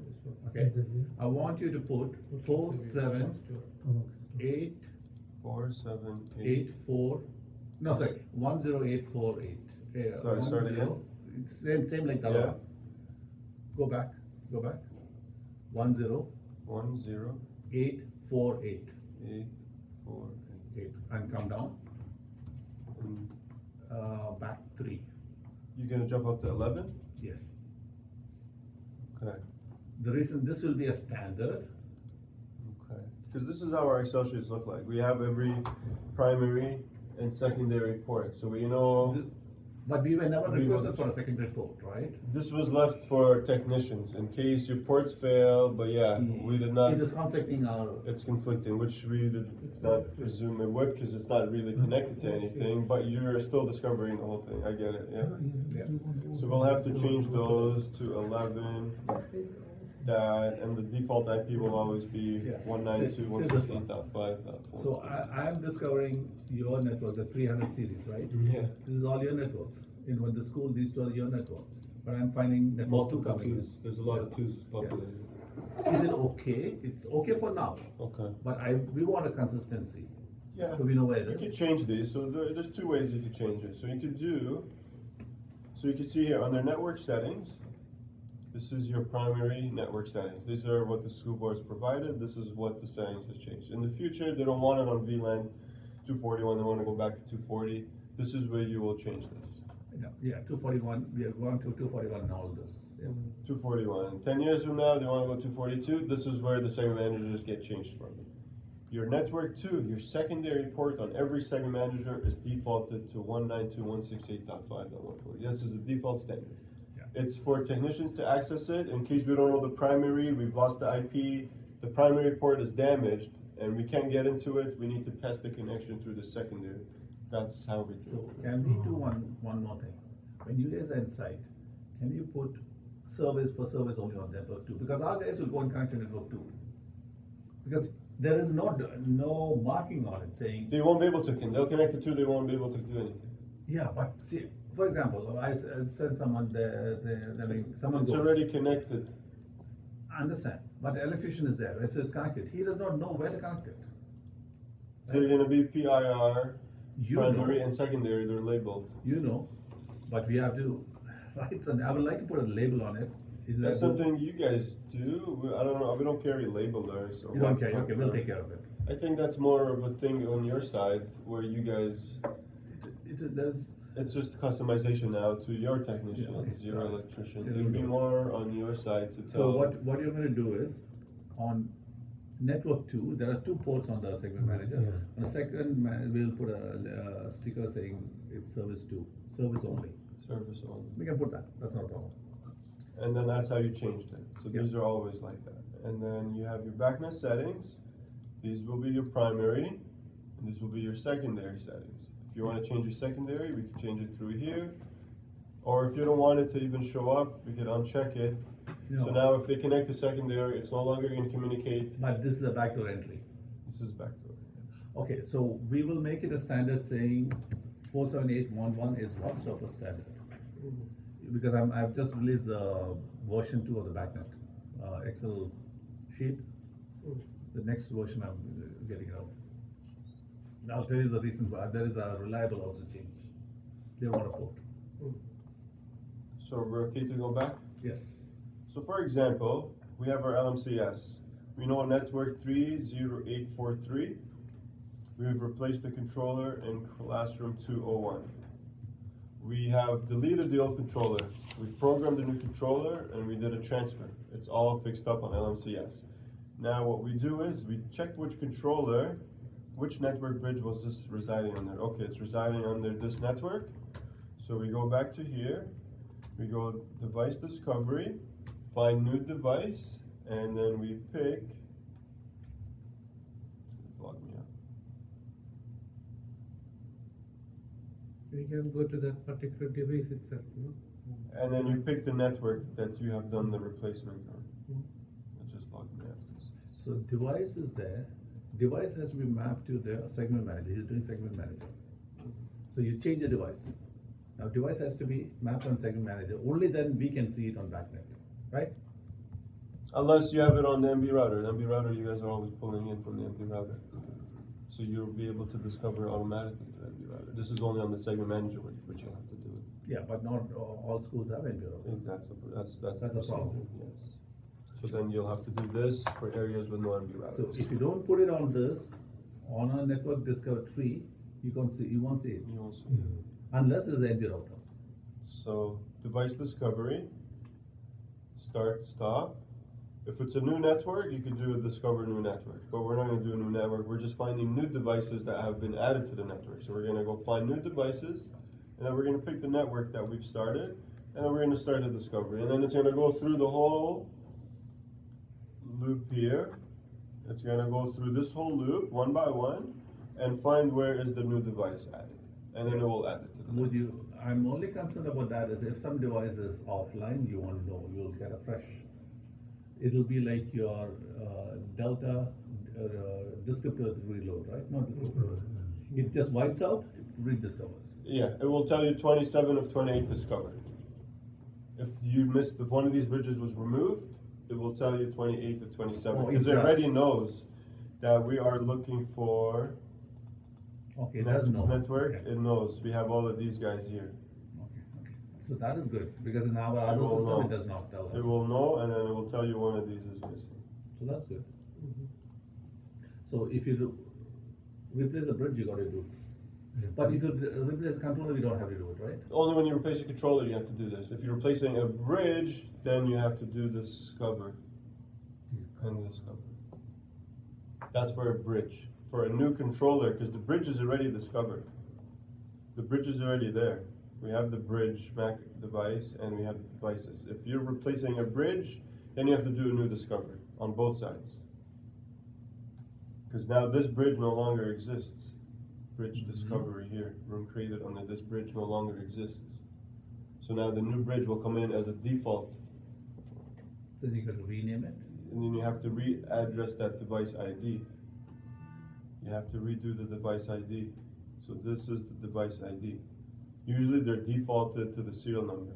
okay? I want you to put 47884, 4, 7, 8. no, sorry, 10848. Sorry, start again. Same like that Yeah. one. Go back. 10. 1, 0, 848. 8, 4, 8. And come down, And back 3, you're gonna jump up to 11? yes. Okay, The reason this will be a standard, okay. Because this is how our Excel sheets look like. We have every primary and secondary port, so we know. but we were never We requested want- for a second report, right? This was left for technicians, in case your ports fail, but yeah, we did not. It is conflicting our, It's conflicting, which we did not presume it would, because it's not really connected to anything, but you're still discovering the whole thing, I get it, yeah. So we'll have to change those to 11, that, and the default IP will always be Yeah. 192.168.5.4. so I am discovering your network, the 300 series, right? Yeah. This is all your networks. In when the school, these two are your network. But I'm finding network 2 Multiple coming in. twos, there's a lot of twos populated. Is it okay? It's okay for now, Okay. but we want a consistency. Yeah. So we know where You it could is. change these, so there's 2 ways you could change it. So you could you can see here under network settings, this is your primary network settings. These are what the school board's provided, this is what the settings has changed. In the future, they don't want it on VLAN 241, they wanna go back to 240. This is where you will change this. Yeah, 241, we are going to 241 and all this. Yeah. 241. 10 years from now, they wanna go 242, this is where the segment managers get changed from. Your network 2, your secondary port on every segment manager is defaulted to 192.168.5.140. This is a default standard. Yeah. It's for technicians to access it, in case we don't know the primary, we've lost the IP, the primary port is damaged, and we can't get into it, we need to test the connection through the secondary. That's how we do So it. can we do one more thing? When you guys are inside, can you put service only on network 2? Because our guys will go and connect to network 2. Because there is no marking on it saying, They won't be able to, they'll connect it to, they won't be able to do anything. yeah, but see, for example, I send someone someone It's goes. already connected. I understand, but the electrician is there, it's connected, he does not know where to connect it. So you're gonna be PIR, You primary know. and secondary, they're labeled. But we have to, right, so I would like to put a label on it. Is That's that something you guys do, I don't know, we don't carry labelers or. You don't what's care, the- okay, we'll take care of it. I think that's more of a thing on your side, where you guys, There's, it's just customization now to your technicians, Yeah. your electricians, Yeah. it'll be more on your side to tell. so what you're gonna do is, on network 2, there are 2 ports on the segment manager. On the second, we'll put a sticker saying it's service 2, service only. Service only. We can put that, that's not a problem. And then that's how you changed it. So Yeah. these are always like that. And then you have your BACnet settings. These will be your primary, and these will be your secondary settings. If you want to change your secondary, we can change it through here. Or if you don't want it to even show up, we can uncheck it. No. So now if they connect to secondary, it's no longer going to communicate. But this is a backdoor entry. This is backdoor. Okay, so we will make it a standard saying 47811 is what surplus standard. Because I've just released the version 2 of the BACnet Excel sheet. The next version I'm getting out. I'll tell you the reason why. There is a reliable also change. They want a port. So we're okay to go back? Yes. So for example, we have our LMCS. We know network 30843. We've replaced the controller in classroom 201. We have deleted the old controller. We programmed a new controller and we did a transfer. It's all fixed up on LMCS. Now what we do is we check which controller, which network bridge was this residing under. Okay, it's residing under this network. So we go back to here. We go device discovery, find new device, and then we pick. Log me up. We can go to that particular device itself, you know? And then you pick the network that you have done the replacement on. Just log me up. So device is there. Device has to be mapped to the segment manager. He's doing segment manager. So you change the device. Now device has to be mapped on segment manager. Only then we can see it on BACnet, right? Unless you have it on the MB router. The MB router, you guys are always pulling in from the MB router. So you'll be able to discover automatically the MB router. This is only on the segment manager which you'll have to do it. Yeah, but not all schools have NB routers. That's That's a problem. Yes. So then you'll have to do this for areas with no MB routers. So if you don't put it on this, on a network discovered tree, you won't see it. You won't see. Unless it's NB router. So device discovery, start, stop. If it's a new network, you can do a discover new network, but we're not gonna do a new network. We're just finding new devices that have been added to the network. So we're gonna go find new devices, and then we're gonna pick the network that we've started, and then we're gonna start a discovery. And then it's gonna go through the whole loop here. It's gonna go through this whole loop, one by one, and find where is the new device added. And then it will add it to the network. Would you, I'm only concerned about that is if some device is offline, you want to know, you'll get a fresh. It'll be like your Delta descriptor reload, right? Not descriptor. It just wipes out, rediscovers. Yeah, it will tell you 27 of 28 discovered. If you missed, if one of these bridges was removed, it will tell you 28 of 27. Oh, it Because it already does. knows that we are looking for Okay, it does know. network. Okay. It knows. We have all of these guys here. Okay. So that is good, because in our It other will system, know. it does not tell us. It will know, and then it will tell you one of these is missing. So that's good. So if you replace the bridge, you gotta do this. But if you replace the controller, you don't have to do it, right? Only when you replace a controller, you have to do this. If you're replacing a bridge, then you have to do this cover and this cover. That's for a bridge. For a new controller, because the bridge is already discovered. The bridge is already there. We have the bridge Mac device and we have the devices. If you're replacing a bridge, then you have to do a new discovery on both sides. Because now this bridge no longer exists. Bridge discovery here, room created under this bridge no longer exists. So now the new bridge will come in as a default, Then you gotta rename it. and then you have to re-address that device ID. You have to redo the device ID. So this is the device ID. Usually they're defaulted to the serial number.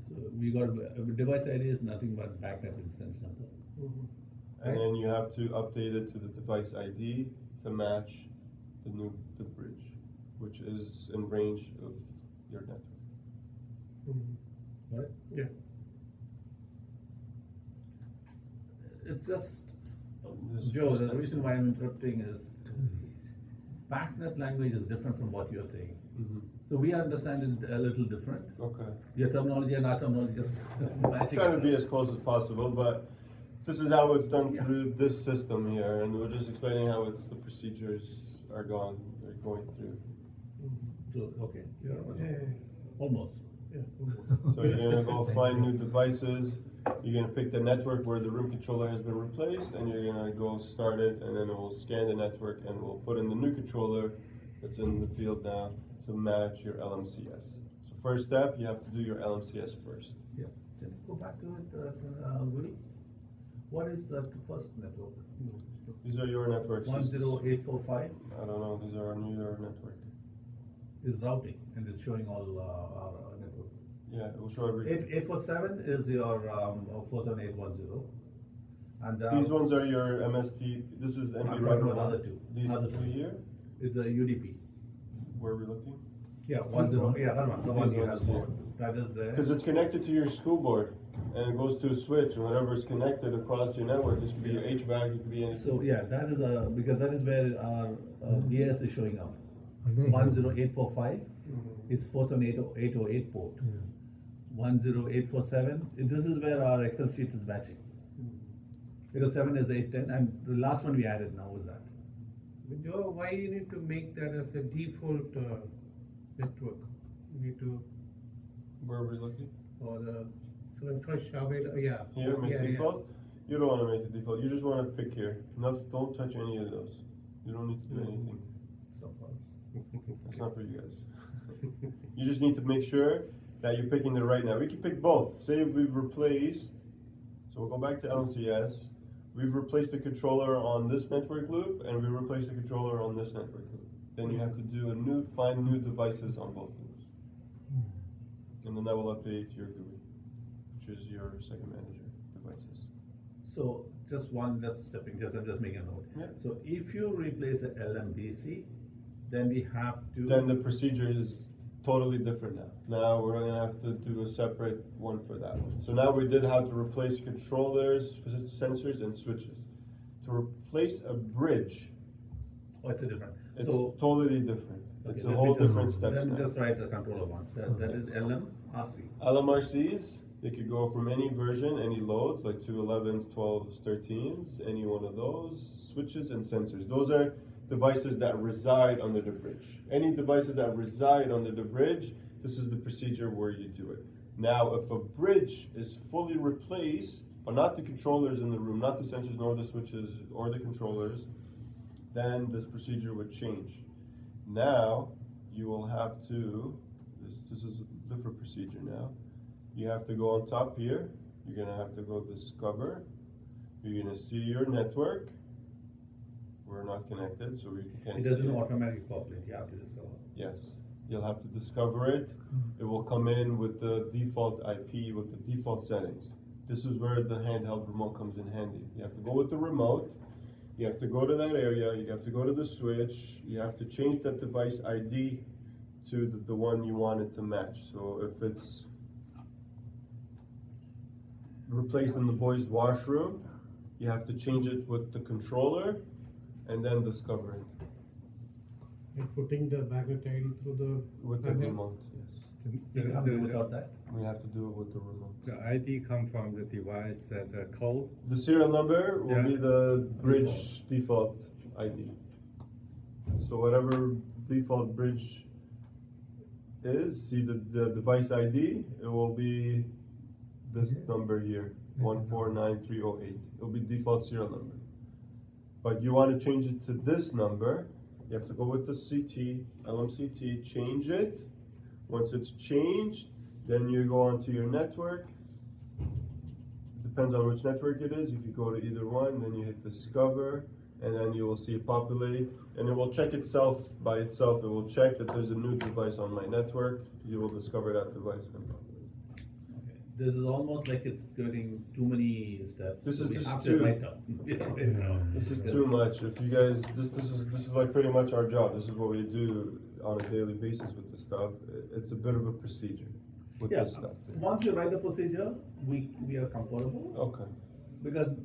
So we got, device ID is nothing but backup instance number. And then you have to update it to the device ID to match the bridge, which is in range of your network. Right? Yeah. It's just, This is Joe, just the steps. reason why I'm interrupting is BACnet language is different from what you're saying. So we understand it a little different. Okay. Your terminology and our terminology just matching. Trying to be as close as possible, but this is how it's done through this system here, and we're just explaining how it's the procedures are going through. So, okay, you're Yeah. almost. So you're gonna go find new devices, you're gonna pick the network where the room controller has been replaced, and you're gonna go start it, and then it will scan the network, and we'll put in the new controller that's in the field now to match your LMCS. So first step, you have to do your LMCS first. Yeah. Can you go back to it, Woody? What is that first network? These are your networks. 10845 I don't know, these are your network. is routing and is showing all our networks. Yeah, it will show everything. 847 is your 47810. And These ones are your MST, this is I'm NB talking Router about the 1. other two. These Other two two. here, It's a UDP. where are we looking? Yeah, 10, yeah, that one, the one These you ones have here. more. That is there. Because it's connected to your school board, and it goes to a switch, and whatever is connected across your network, this could be your HVAC, it could be anything. So, yeah, that is because that is where our BAS is showing up. 10845 is 47808 port. 10847, this is where our Excel sheet is matching. Because 7 is 810, and the last one we added now is that. But Joe, why you need to make that as a default network? You need to, Where are we looking? or the fresh available, yeah. Here, make yeah, default? You don't wanna make it default, you just wanna pick here, don't touch any of those. You don't need to do anything, that's not for you guys. You just need to make sure that you're picking the right now. We can pick both, say we've replaced, so we'll go back to LMCS. We've replaced the controller on this network loop, and we replaced the controller on this network loop. Then you have to do find new devices on both loops. And then that will update your GUI, which is your second manager devices. So, just one, that's stepping, I'm just making a note. Yeah. So if you replace the LMBC, then we have to. Then the procedure is totally different now. Now we're gonna have to do a separate one for that one. So now we did how to replace controllers, sensors, and switches. To replace a bridge, Oh, it's a different. it's So. totally different. It's okay, a whole because- different steps Then now. just write the controller one, that is LMRC. LMRCs, they could go from any version, any loads, like 211s, 12s, 13s, any one of those, switches and sensors. Those are devices that reside under the bridge. Any devices that reside under the bridge, this is the procedure where you do it. Now, if a bridge is fully replaced, but not the controllers in the room, not the sensors, nor the switches, or the controllers, then this procedure would change. Now, you will have to, this is a different procedure now. You have to go on top here, you're gonna have to go discover, you're gonna see your network. We're not connected, so we can't It see doesn't it. automatically populate, you have to discover. Yes, you'll have to discover it. It will come in with the default IP, with the default settings. This is where the handheld remote comes in handy. You have to go with the remote, you have to go to that area, you have to go to the switch, you have to change that device ID to the one you want it to match. So if it's replaced in the boys' washroom, you have to change it with the controller and then discover it And putting the magnet ID through the. with the panel. remote, yes. You can't do without that. We have to do it with the remote. The ID come from the device, the code. The serial number will Yeah. be the bridge default ID. So whatever default bridge is, see the device ID, it will be this number here, 149308. It'll be default serial number. But you want to change it to this number, you have to go with the CT, LMCT, change it. Once it's changed, then you go onto your network. Depends on which network it is. You could go to either one, then you hit discover, and then you will see it populate, and it will check itself by itself. It will check that there's a new device on my network. You will discover that device and populate. Okay. This is almost like it's getting too many steps. This so is we just have too- to write down. This is too much. If you guys, this is like pretty much our job. This is what we do on a daily basis with this stuff. It's a bit of a procedure with Yeah, this stuff. once you write the procedure, we are comfortable, Okay. because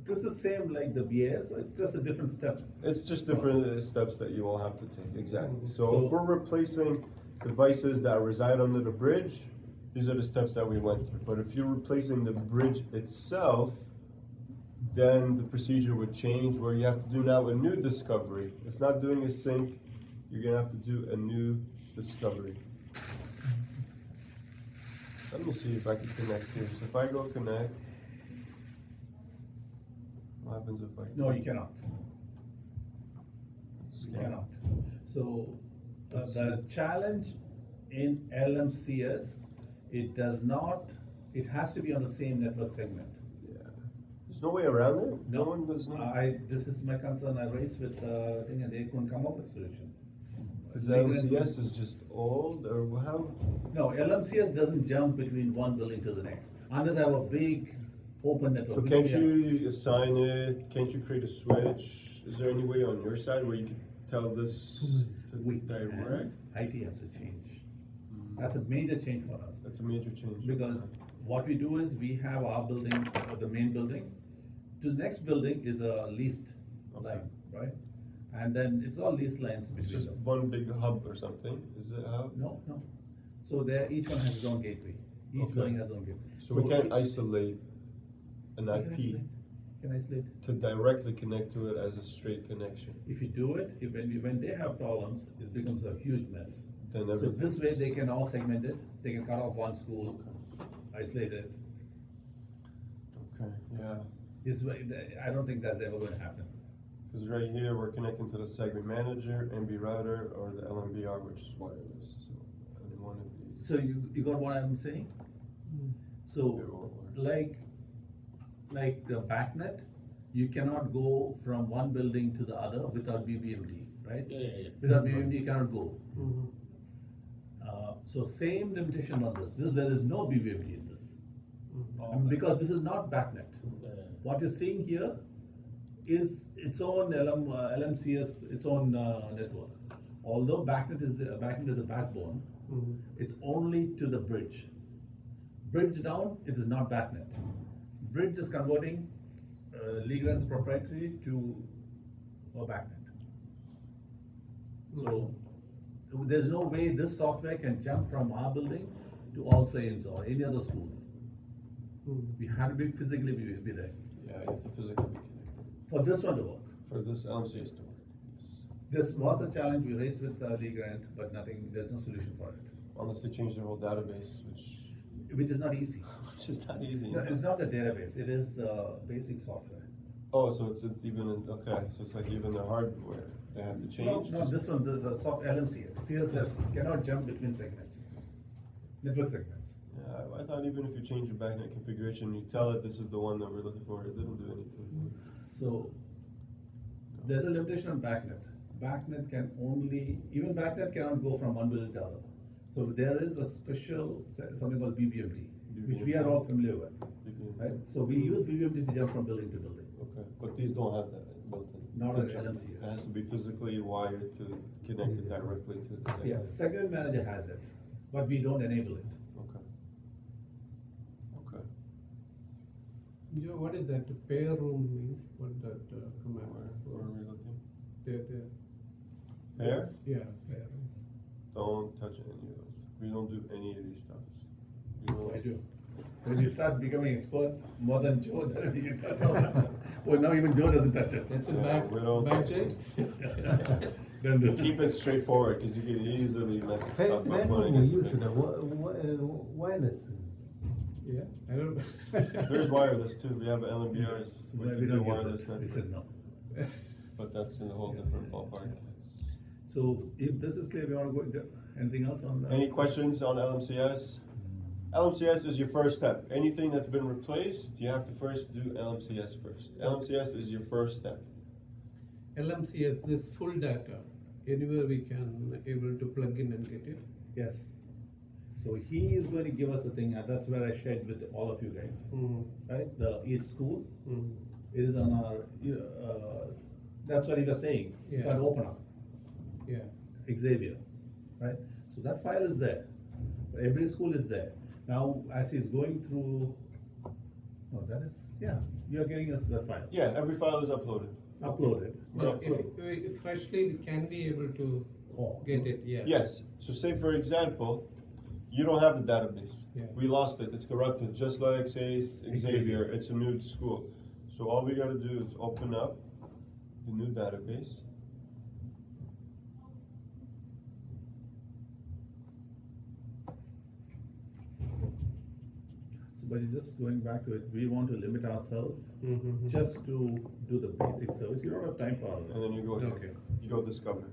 this is same like the BAS, so it's just a different step. It's just different steps that you will have to take, exactly. So So- if we're replacing devices that reside under the bridge, these are the steps that we went through. But if you're replacing the bridge itself, then the procedure would change where you have to do now a new discovery. It's not doing a sync, you're gonna have to do a new discovery. Let me see if I can connect here. So if I go connect, what happens if I? No, you cannot. You Scan. cannot. So, the challenge in LMCS, it does not, it has to be on the same network segment. Yeah. There's no way around it? No one does not? This is my concern I raised with, I think, and they couldn't come up with a solution. Because the LCS is just old, or how? No, LMCS doesn't jump between one building to the next, unless I have a big open network. So which can't we have. you assign it, can't you create a switch? Is there any way on your side where you can tell this to We direct? IT has to change. That's a major change for us. That's a major change. Because what we do is we have our building, the main building. To the next building is a leased line, right? And then it's all leased lines It's between just them. one big hub or something, is it how? No, no. So there, each one has its own gateway. Each Okay. building has its own gateway. So we can't isolate an we can IP isolate. Can isolate. to directly connect to it as a straight connection. If you do it, when they have problems, it becomes a huge mess. Then So everything. this way, they can all segment it, they can cut off one school, isolate it. Okay, yeah. I don't think that's ever gonna happen. Because right here, we're connecting to the segment manager, MB router, or the LMBR, which is wireless, so any one of these. So you got what I'm saying? It So, won't work. like the BACnet, you cannot go from one building to the other without BBMD, right? Yeah. Without BBMD, you cannot go. Mhm. So same limitation on this, there is no BBMD in this. Oh, I mean, because this is not BACnet. What you're seeing here is its own LMCS, its own network. Although BACnet is the backbone, Mhm. it's only to the bridge. Bridge down, it is not BACnet. Bridge is converting Legrand's proprietary to a BACnet. So there's no way this software can jump from our building to All Saints or any other school. Mhm. We have to be physically be there Yeah, you have to physically be connected. for this one to work. For this LMCS to work. Yes. This was a challenge we raised with Legrand, but there's no solution for it, Unless they change their whole database, which is not easy. which is not easy. No, it's not the database, it is the basic software. Oh, so it's even, okay, so it's like even the hardware, they have to change? No, just- this one, the soft LMCS, CSS cannot jump between segments, network segments. Yeah, I thought even if you change your backnet configuration, you tell it this is the one that we're looking for, it didn't do anything. So, there's a limitation on BACnet. BACnet can only, even BACnet cannot go from one building to other. So there is a special, something called BBMD, which we are all familiar with, right? So we use BBMD to jump from building to building. Okay, but these don't have that built in. Not on It LMCS. has to be physically wired to connect it directly to the. Yeah, segment manager has it, but we don't enable it. Okay. Okay. Joe, what is that pair room means? What that command? Where are we looking? There. Pair? Yeah, pair room. Don't touch any of those. We don't do any of these stuffs. We don't- I do. When you start becoming expert, more than Joe, then you touch all that. Well, now even Joe doesn't touch it. That's a Yeah, we don't back touch check? it. Don't do it. Keep it straightforward, cause you can easily mess stuff Hey, up when when we it use gets the big. wireless. Yeah, I don't. There's wireless too, we have LMBRs, We we can do don't wireless use it. We network, said no. but that's in a whole different ballpark. So if this is clear, we wanna go into, anything else on that? Any questions on LMCS? LMCS is your first step. Anything that's been replaced, you have to first do LMCS first. LMCS is your first step. LMCS, this full data, anywhere we can able to plug in and get it. Yes. So he is going to give us a thing, and that's where I shared with all of you guys, right? Each school, it is on our, that's what he was saying, you Yeah. can open up, Yeah. Xavier, right? So that file is there, every school is there. Now, as he's going through, no, that is, yeah, you're getting us that file, Yeah, every file is uploaded. uploaded. But Yeah, if freshly, we can be able to Oh. get it, yeah. Yes, so say for example, you don't have the database. Yeah. We lost it, it's corrupted, just like say Xavier, it's a new school. So all we gotta do is open up the new database. But just going back to it, we want to limit ourselves Mhm. just to do the basic service, you don't have time for all And this. then you go here, Okay. you go discover.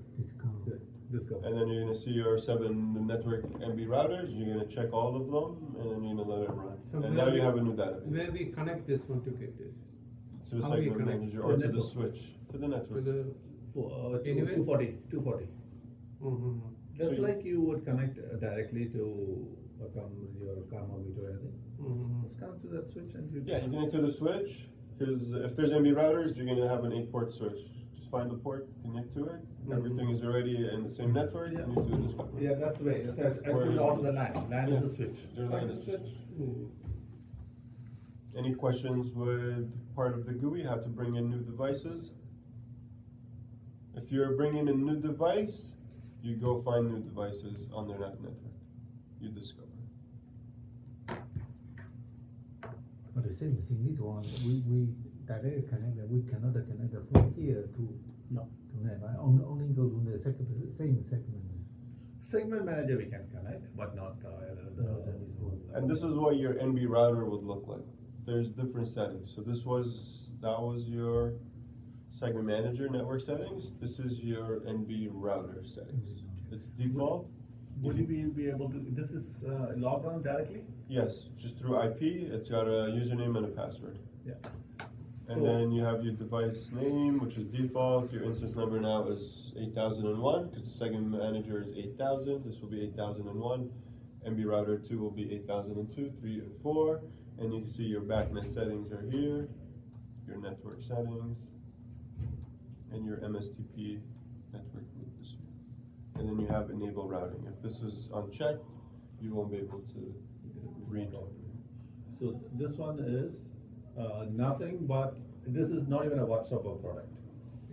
Discover. And then you're gonna see your 7 network MB routers, you're gonna check all of them, and then you're gonna let it run. So And where now you we- have a new database, Where we connect this one to get this? to the how we segment connect? manager To or the to the network. switch, to the To network. the, For, Anyway? 240. mhm. Just So you- like you would connect directly to or come your car meter or anything. Mhm. Just come to that switch and you. Yeah, you connect to the switch, because if there's NB routers, you're gonna have an 8-port switch. Just find the port, connect to it, everything is already in the same network, Yeah. and you do this. Yeah, that's the way, so I Where put it is all it? to the LAN, LAN Yeah. is the switch. Your Plug LAN the is- switch. Mhm. Any questions with part of the GUI, how to bring in new devices? If you're bringing a new device, you go find new devices on their network. You discover. But the same thing, this one, we directly connect, we cannot connect from here to. No. To net, right? Only go to the same segment. Segment manager we can connect, but not, And this is what your NB router would look like. There's different settings. So that was your segment manager network settings. This is your NB router settings. It's default. Would you be able to, this is logged on directly? Yes, just through IP. It's got a username and a password. Yeah. And So- then you have your device name, which is default. Your instance number now is 8001, because the segment manager is 8000. This will be 8001. NB router 2 will be 8002, 3, and 4. And you can see your backnet settings are here, your network settings, and your MSTP network route is here. And then you have enable routing. If this is unchecked, you won't be able to read. So this one is nothing but, this is not even a WhatsApp product.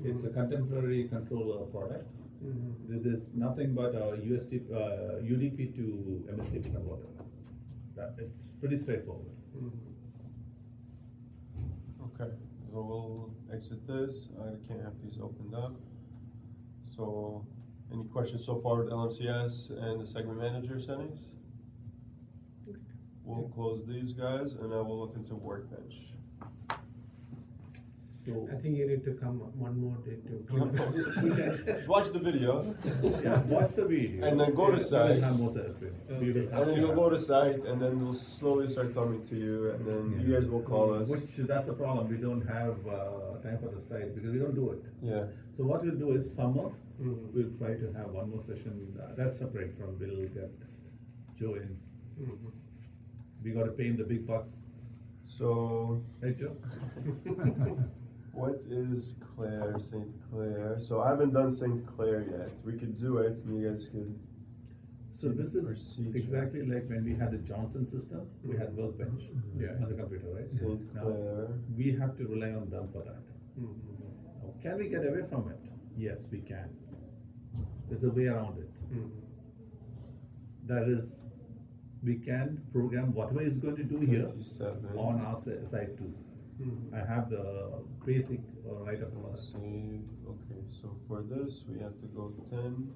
It's a contemporary controller product. Mhm. This is nothing but a UDP to MSTP converter. It's pretty straightforward. Mhm. Okay, so we'll exit this. I can't have these opened up. So, any questions so far with LMCS and the segment manager settings? We'll close these guys and I will look into Workbench. So, I think you need to come one more day Just watch the video. yeah, watch the video. And then go to We site. will have more setup training. We will have And then to you'll have- go to site and then we'll slowly start coming to you and then you guys will call us. Which, that's a problem, we don't have time for the site, because we don't do it. Yeah, So what we'll do is summer, Mhm. we'll try to have one more session, that's separate from, we'll get Joe in. Mhm. We gotta pay him the big bucks, so right, Joe? what is Claire, St. Clair? So I haven't done St. Clair yet. We could do it and you guys could. So this is Procedure. exactly like when we had the Johnson system, we had Workbench Yeah. on the computer, right? St. Now, Clair. we have to rely on them for that. Mhm. Now, can we get away from it? Yes, we can. There's a way around it. Mhm. That is, we can program whatever is going to do here 27. on our side too. Mhm. I have the basic right up Let's front. see. Okay, so for this, we have to go 10,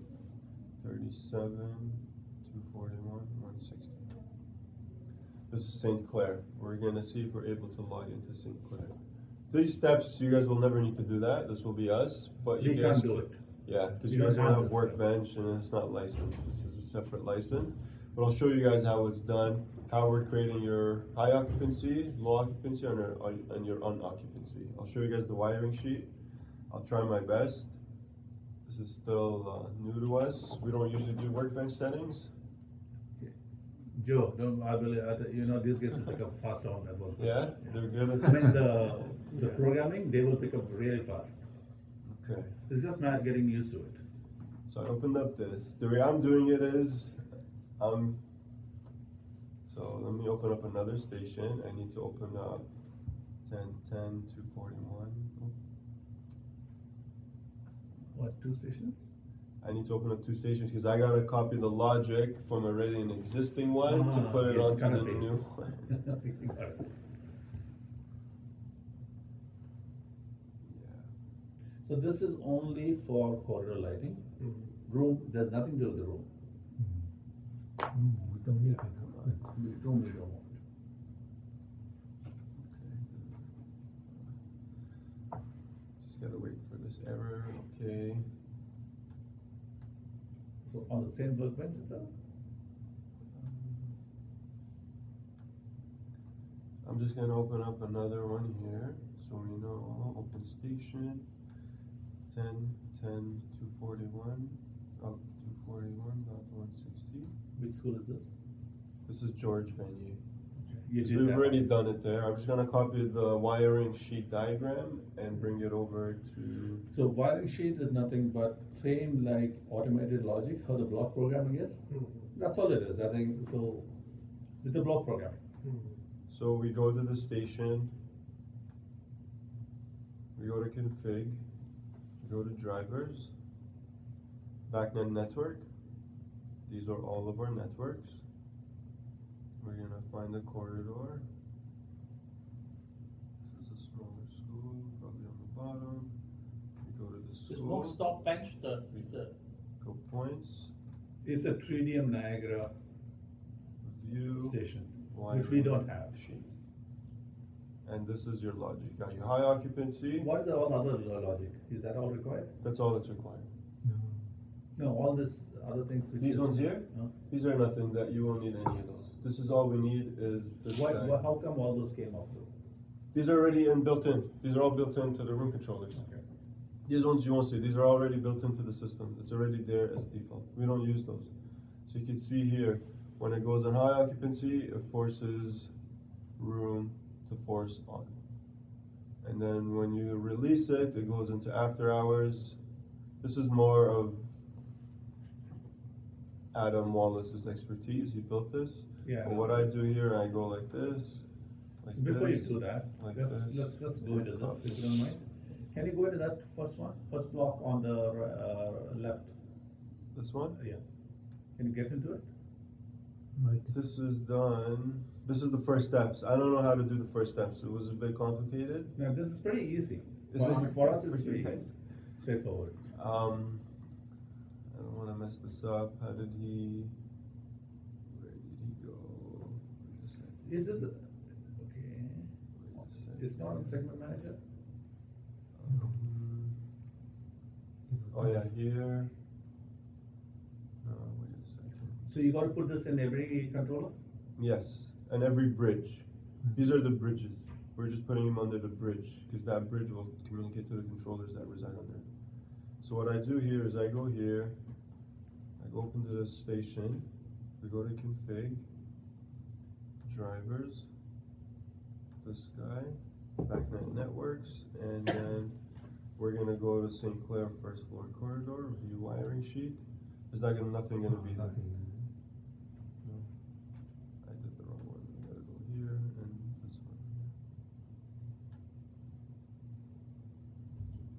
37, 241, 160. This is St. Clair. We're gonna see if we're able to log into St. Clair. These steps, you guys will never need to do that. This will be us, but you We guys can't do it. Yeah, because We you guys don't don't have have this. Workbench and it's not licensed. This is a separate license. But I'll show you guys how it's done, how we're creating your high occupancy, low occupancy, and your unoccupancy. I'll show you guys the wiring sheet. I'll try my best. This is still new to us. We don't usually do Workbench settings. Joe, don't, I will, these guys will pick up faster on that one. Yeah, they're good I at mean, this. the programming, they will pick up really fast. Okay, It's just not getting used to it. so I opened up this. The way I'm doing it is, so let me open up another station. I need to open up 1010 241. What, 2 stations? I need to open up 2 stations because I gotta copy the logic from already an existing one to put it yes, onto cut the and paste. new one. Got it. Yeah. So this is only for corridor lighting. Mhm. Room, there's nothing to do with the room. We don't need it. Room we don't want. Just gotta wait for this error. Okay. So on the same workbench itself? I'm just gonna open up another one here so we know. Open station 10 10 241 up 241.160. Which school is this? This is George Vanier. You So did we've that. already done it there. I'm just gonna copy the wiring sheet diagram and bring it over to, So wiring sheet is nothing but same like automated logic, how the block programming is. That's all it is, I think, so, it's a block programming. so we go to the station, we go to config, we go to drivers, BACnet network. These are all of our networks. We're gonna find the corridor. This is a smaller school, probably on the bottom. We go to the This one school, stop bench, the go points, It's a 3DM Niagara view, station, which we don't have. sheet. And this is your logic. You got your high occupancy, What is the all other logic, is that all required? that's all that's required. No, all this other things which These is- ones here? No? These are nothing, that you won't need any of those. This is all we need is this Why, guy. how come all those came up though? These are already built in. These are all built into the room controllers. Okay. These ones you won't see. These are already built into the system. It's already there as default. We don't use those. So you can see here, when it goes on high occupancy, it forces room to force on. And then when you release it, it goes into after hours. This is more of Adam Wallace's expertise. He built this. Yeah. But what I do here, I go like this, like So before you this. do that, like let's, this, let's just go into this, copy. if you don't mind. Can you go into that first one, first block on the, left? This one? Yeah. Can you get into it? Right. This is done. This is the first steps. I don't know how to do the first steps. It was a bit complicated. Now, this is pretty easy. Is For, it? for us, For it's you pretty guys? straightforward. I don't want to mess this up. How did he? Where did he go? Wait a second. Is this the, okay, Wait a second. it's not in segment manager? Oh yeah, here. No, wait a second. So you gotta put this in every controller? Yes, and every bridge. These are the bridges. We're just putting them under the bridge because that bridge will communicate to the controllers that reside on there. So what I do here is I go here, I go open to the station, we go to config, drivers, this guy, BACnet networks, and then we're gonna go to St. Clair first floor corridor, view wiring sheet. There's not gonna, nothing gonna be there. Nothing. No. I did the wrong one. We gotta go here and this one here.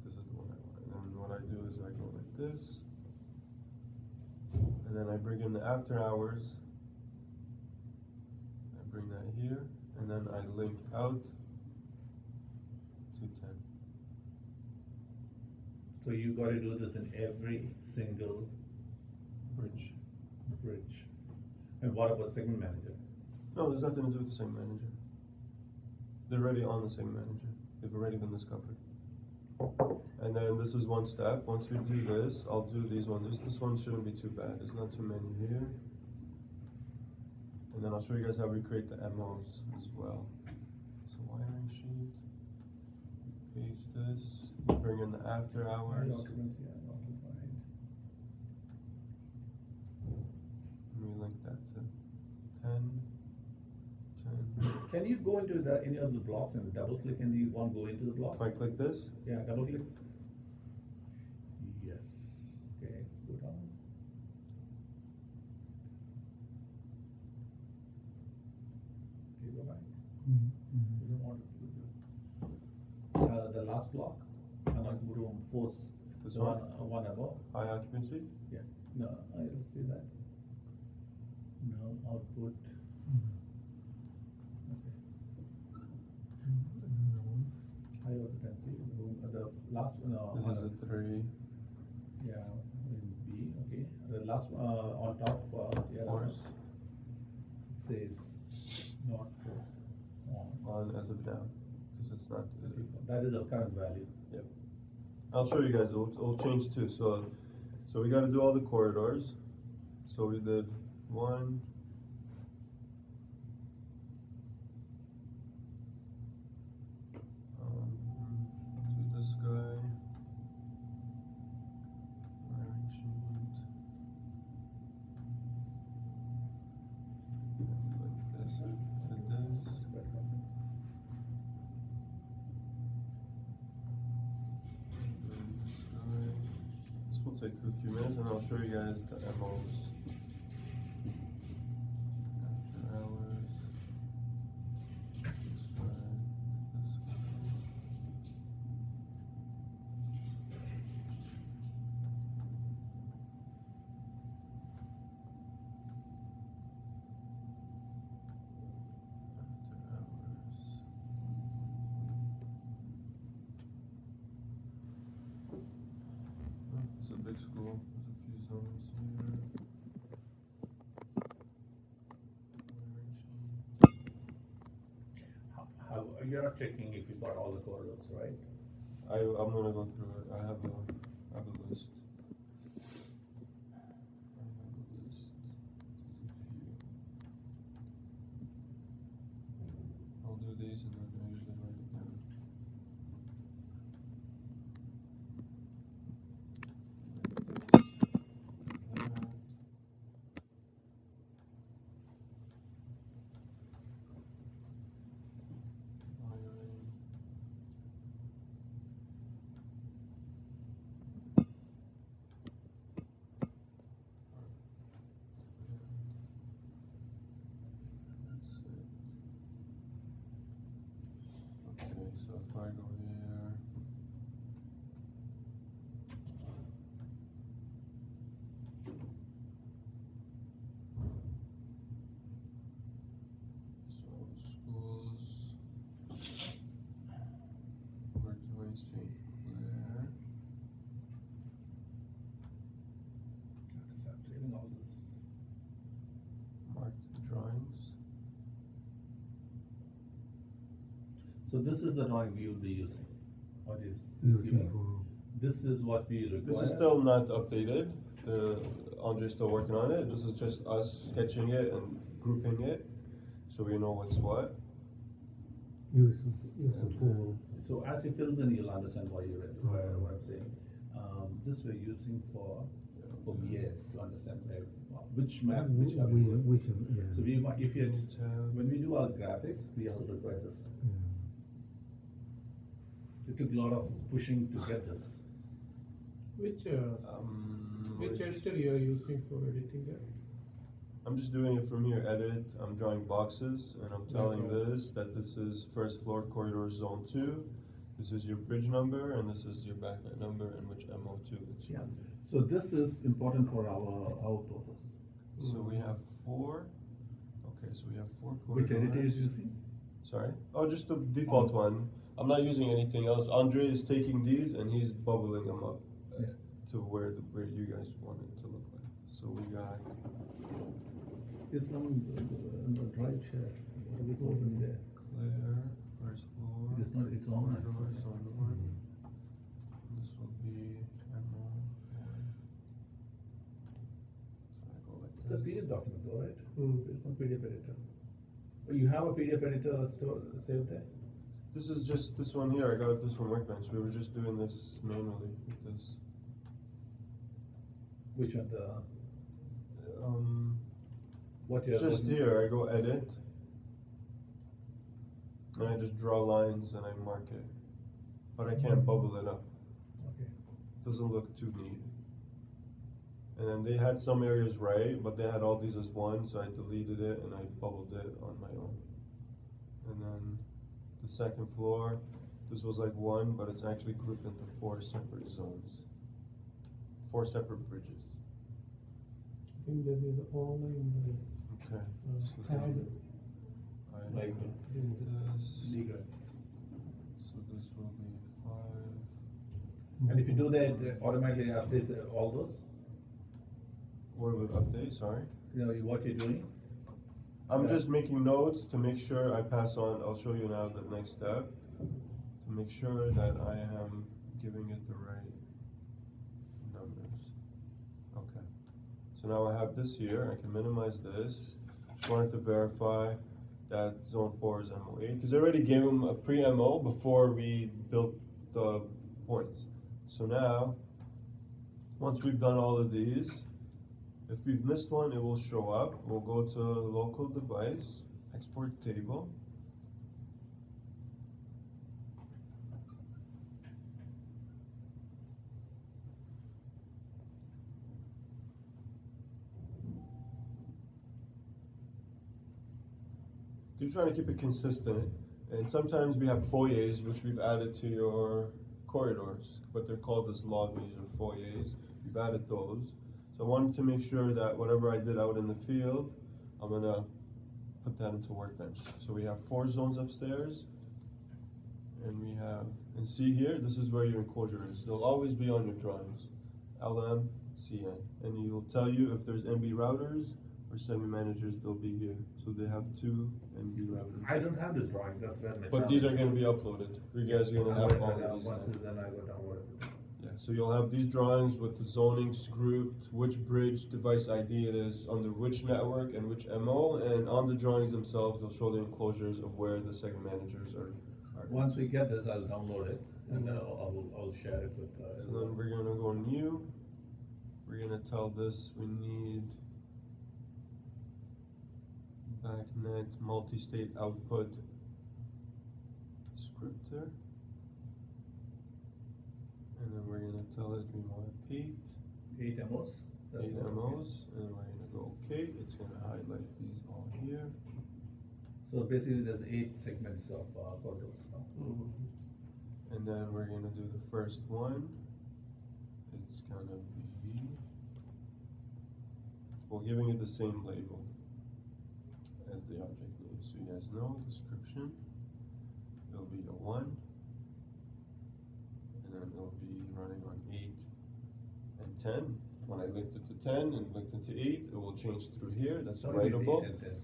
This is the one I want. And then what I do is I go like this. And then I bring in the after hours. I bring that here. And then I link out to 10. So you gotta do this in every single Bridge. bridge. And what about segment manager? No, there's nothing to do with the same manager. They're already on the same manager. They've already been discovered. And then this is one step. Once we do this, I'll do these ones. This one shouldn't be too bad. There's not too many here. And then I'll show you guys how we create the MOs as well. So wiring sheet, paste this, you bring in the after hours, Occupancy unoccupied. and we link that to 10, 10. Can you go into the, any of the blocks and double click and you want to go into the block? If I click this, Yeah, double click. Yes, okay, go down. Okay, go back. You don't want to do the last block, and like room force, This the one? one above. high occupancy. Yeah, no, I see that. No output. Okay. High occupancy, room, the last one, This is a 3. yeah, in B, okay, the last, on top, yeah. Force. It says not force on. On as of now, because it's not. That is the current value. Yep. I'll show you guys. It'll change too. So we got to do all the corridors. So we did 1. Do this guy. Wiring sheet. take a few minutes and I'll show you guys the MOs. After hours. This one, this one. After hours. It's a big school. There's a few zones here. You're not checking if you got all the corridors, right? I'm gonna go through it. I have a list. I have a list. There's a few. I'll do these and then I usually write it down. Okay, so if I go here. So schools. We're doing St. Clair. Start saving all this. Mark the drawings. So this is the drawing we will be using. What is? Looking for. This is what we require. This is still not updated. Andre's still working on it. This is just us sketching it and grouping it, so we know what's what. Use for. So as he fills in, you'll understand why you read what I'm saying. This we're using for BAS to understand which map, which are we doing. Which, yeah. So we, if you, when we do our graphics, we have to require this. It took a lot of pushing to get this. Which editor you are using for editing that? I'm just doing it from here, edit, I'm drawing boxes, and I'm telling Okay. this that this is first floor corridor zone 2, this is your bridge number, and this is your backlight number, and which MO2 it's Yeah. from. So this is important for our purpose. So we have 4, okay, so we have 4 corridors. Which editor is using? Sorry? Oh, just the default one. I'm not using anything else. Andre is taking these and he's bubbling them up Yeah. to where you guys want it to look like. So we got There's some drive share. What is open there? Claire, first floor. It is not, it's on. Corridor, zone 1. This will be MO 1. So I go like It's a this. PDF document though, right? Mm. It's not PDF editor. You have a PDF editor saved there? This is just this one here. I got this from Workbench. We were just doing this manually with this. Which one, the, what you're. Just here, I go edit, and I just draw lines and I mark it, but I can't bubble it up. Okay. Doesn't look too neat. And then they had some areas right, but they had all these as one, so I deleted it and I bubbled it on my own. And then the second floor, this was like 1, but it's actually grouped into 4 separate zones, 4 separate bridges. I think this is all in Okay. the So tab. I Like have this. Legal. So this will be 5. And if you do that, it automatically updates all those? What would update? Sorry. You know, what you're doing? I'm Yeah. just making notes to make sure I pass on. I'll show you now the next step to make sure that I am giving it the right numbers. Okay. So now I have this here. I can minimize this. Just wanted to verify that zone 4 is MO8 because I already gave them a pre-MO before we built the points. So now, once we've done all of these, if we've missed one, it will show up. We'll go to local device, export table. You're trying to keep it consistent, and sometimes we have foyers, which we've added to your corridors, but they're called as lobbies or foyers. We've added those. So I wanted to make sure that whatever I did out in the field, I'm gonna put that into Workbench. So we have 4 zones upstairs, and we have, and see here, this is where your enclosure is. They'll always be on your drawings, LM, CN, and it'll tell you if there's NB routers or semi-managers, they'll be here. So they have 2 NB routers. I don't have this drawing, that's where my. But these are gonna be uploaded. You guys are gonna have all of these. Once it's done, I go download it. Yeah, so you'll have these drawings with the zonings grouped, which bridge device ID it is, under which network and which MO, and on the drawings themselves, they'll show the enclosures of where the segment managers are. Once we get this, I'll download it, and then I'll share it with, So then we're gonna go new. We're gonna tell this we need backnet multi-state output scripter. And then we're gonna tell it we want 8 8 MOs. That's 8 what- MOs, and we're gonna go okay. It's gonna highlight these all here. So basically, there's 8 segments of corridors now. And then we're gonna do the first one. It's gonna be, well, giving it the same label as the object name, so you guys know, description. It'll be a 1. And then it'll be running on 8 and 10. When I linked it to 10 and linked it to 8, it will change through here, that's So it'll be writable. 8 and 10.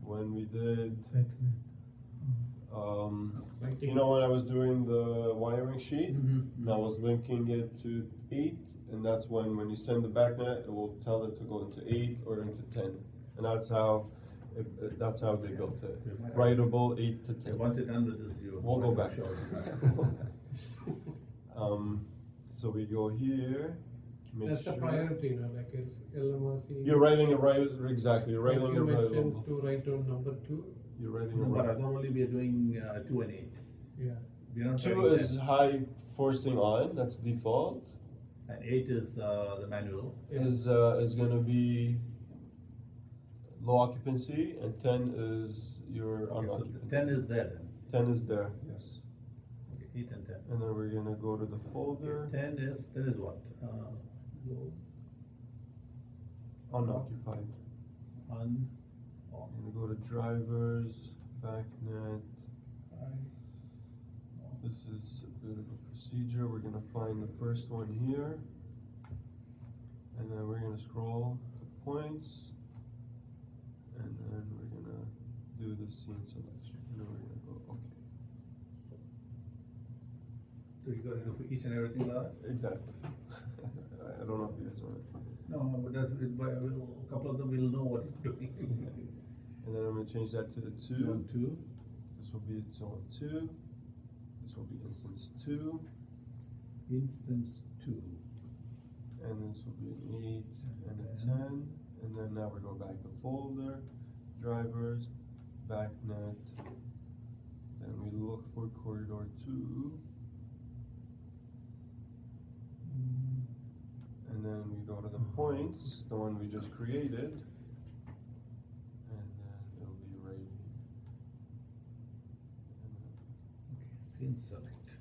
When we did, Like you know, when I was doing the wiring sheet, Mhm. and I was linking it to 8, and that's when you send the backnet, it will tell it to go into 8 or into 10. And that's how they built it. Writable 8 to Okay, 10. once you're done with this, you. We'll go back. Sure. So we go here. Make That's the sure- priority, like it's LMRC. You're writing it right, exactly, you're Like writing you it right. mentioned to write down number 2, You're writing it No, but right. normally we are doing 2 and 8. yeah. We are not 2 writing is 10. high forcing on, that's default. And 8 is the manual. Is gonna be low occupancy, and 10 is your Okay, so unoccupancy. 10 is there then. 10 is there, yes. Okay, 8 and 10. And then we're gonna go to the folder, 10 is what? Low, unoccupied. on. I'm gonna go to drivers, backnet. This is a bit of a procedure. We're gonna find the first one here. And then we're gonna scroll to points. And then we're gonna do the scene selection. And then we're gonna go, okay. So you gotta do for each and everything like that? Exactly. I don't know if you guys want it. No, but that's, a couple of them will know what you're doing. And then I'm gonna change that to the 2. Zone 2. This will be zone 2. This will be instance 2. Instance 2. And this will be an 8 and a Okay. 10. And then now we go back to folder, drivers, backnet. Then we look for corridor 2. And then we go to the points, the one we just created. And then it'll be right here. Okay, scene select.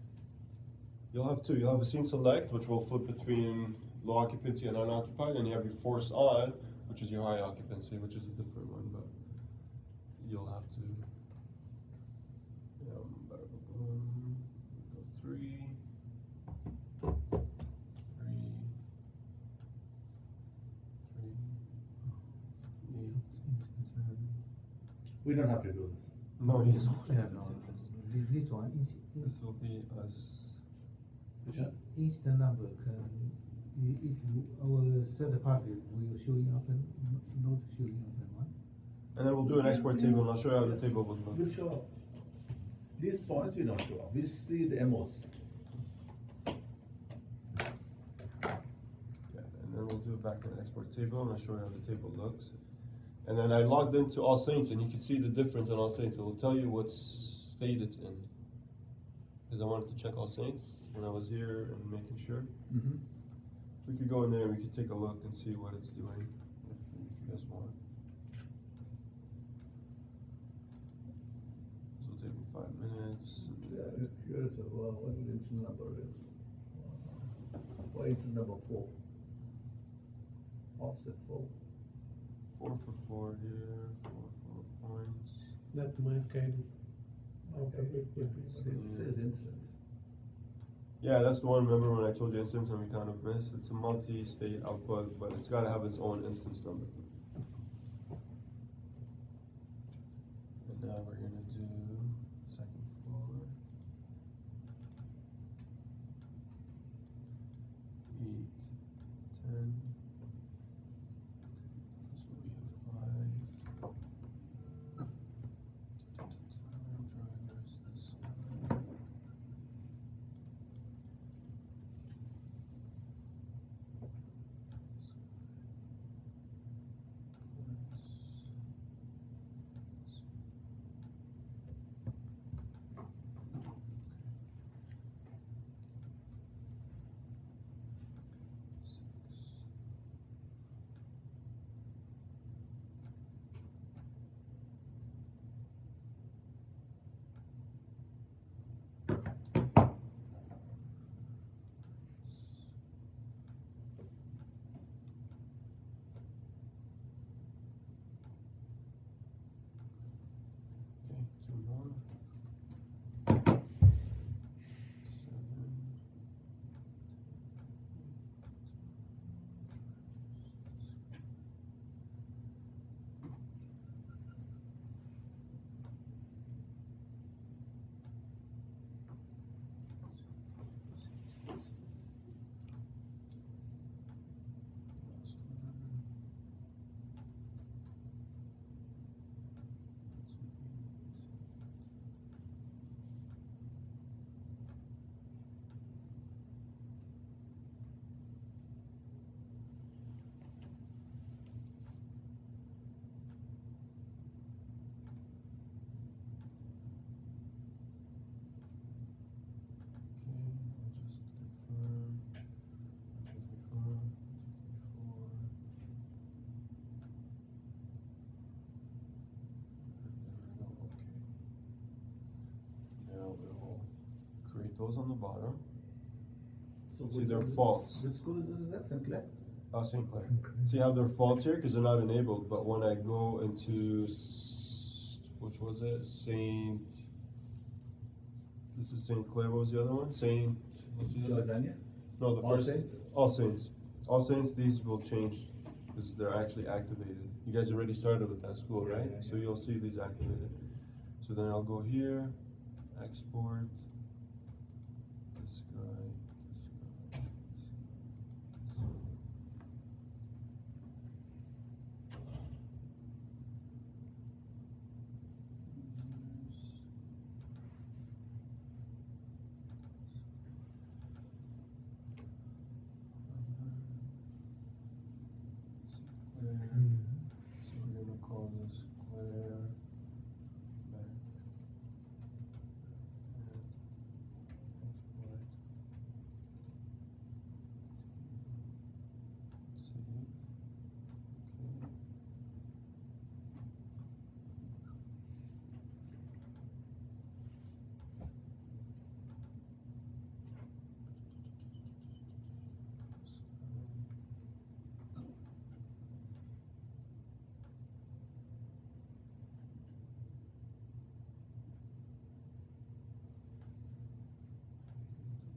You'll have 2. You'll have a scene select, which will flip between low occupancy and unoccupied, and you have your force on, which is your high occupancy, which is a different one, but you'll have to. Go 3. 8, 10. We don't have to do this. No, you don't Yeah, have to no, do this. this one, This will be us. Which one? each the number can, if our third party will show you up and not show you up and one. And then we'll do an export table, and I'll show you how the table will look. We'll show up. These points we don't show up. We see the MOs. Yeah, and then we'll do it back in an export table, and I'll show you how the table looks. And then I logged into All Saints, and you can see the difference on All Saints. It will tell you what state it's in. Because I wanted to check All Saints when I was here and making sure. Mm-hmm. We could go in there and we could take a look and see what it's doing, if you guys want. 5 minutes. Yeah, here's what the instance number is. What instance number 4? Offset 4. 4 for 4 here, 4 points. That's my kind. Okay. It says instance. Yeah, that's the one, remember when I told you instance and we kind of missed? It's a multi-state output, but it's gotta have its own instance number. And now we're gonna do second floor. 8, 10. This will be a 5. Drivers, this one. Okay, 2 more. 7. Those on the bottom. So See which their one is- faults. Which school is this? Is that St. Clair? St. Clair. See how they're faults here because they're not enabled, but when I go into which was it? This is St. Clair. What was the other one? what's the other? Jordania? No, the All first. Saints? All Saints. All Saints. These will change because they're actually activated. You guys already started with that school, right? Yeah. So you'll see these activated. So then I'll go here, export. This guy. So we're gonna call this Claire back. And export. Save.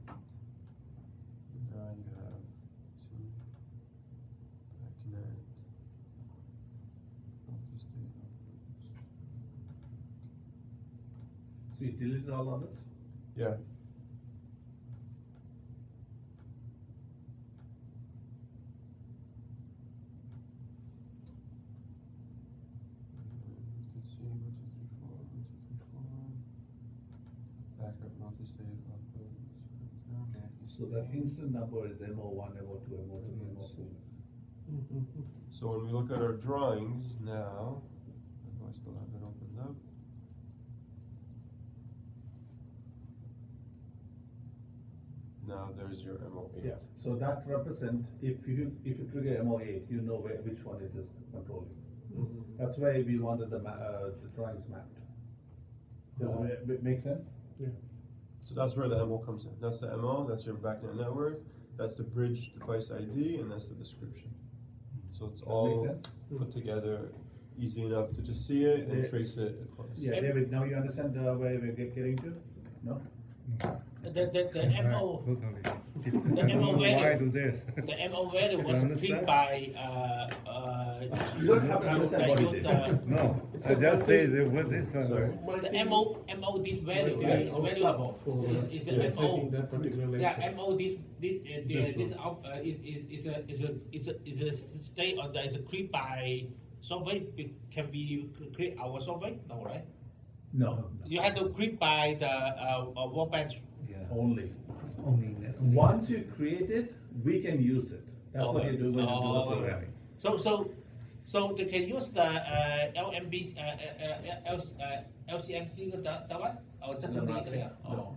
Okay. Now you have two backnet, multi-state outputs. So you deleted all of this? Yeah. You can see 1, 2, 3, 4, 1, 2, 3, 4. Backup multi-state output. So that instant number is MO1, MO2, MO3, MO4. So when we look at our drawings now, do I still have it opened up? Now there's your MO8. Yeah, so that represent, if you trigger MO8, you know which one it is controlling. That's why we wanted the drawings mapped. Does it make sense? So that's where the MO comes in. That's the MO, that's your backnet network, that's the bridge device ID, and that's the description. So it's That all makes sense? put together, easy enough to just see it and Yeah. trace it across. Yeah, David, now you understand where we're getting to? No? The MO, Totally. The I don't know MO why value. do this. the MO value You was understand? clicked by, You don't have to understand what it use did. No, I just say it was this one. Sorry. The MO this value Might be is valuable. for Is yeah, a MO. taking that particular Yeah, lecture. MO this This one. is a state or is a create by software. Can we create our software? No, right? No, You have to create by the workbench. Yeah. only. Only that. Once you create it, we can use it. That's what Okay. you do when you do the Oh, okay. programming. So they can use the LMB, LCMC that one, or just No, to not make it? saying- Oh. no.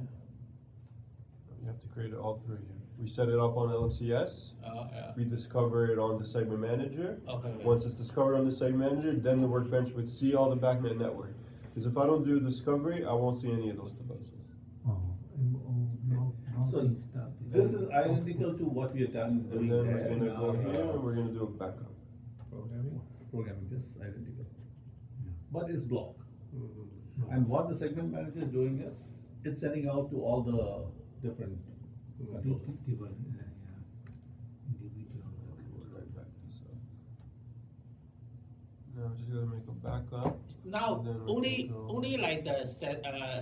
You have to create it all through here. We set it up on LMCS, Yeah. we discover it on the segment manager. Okay. Once it's discovered on the segment manager, then the workbench would see all the backnet network. Because if I don't do discovery, I won't see any of those devices. Oh, no, So install. this is identical to what we have done And doing then there we're in gonna go here our and we're gonna do a backup. Programming. programming, just identical. But it's block. Mhm. And what the segment manager is doing is, it's sending out to all the different controllers. Individual. We'll right back this up. Now we're just gonna make a backup. Now, And then we only, can go- only like the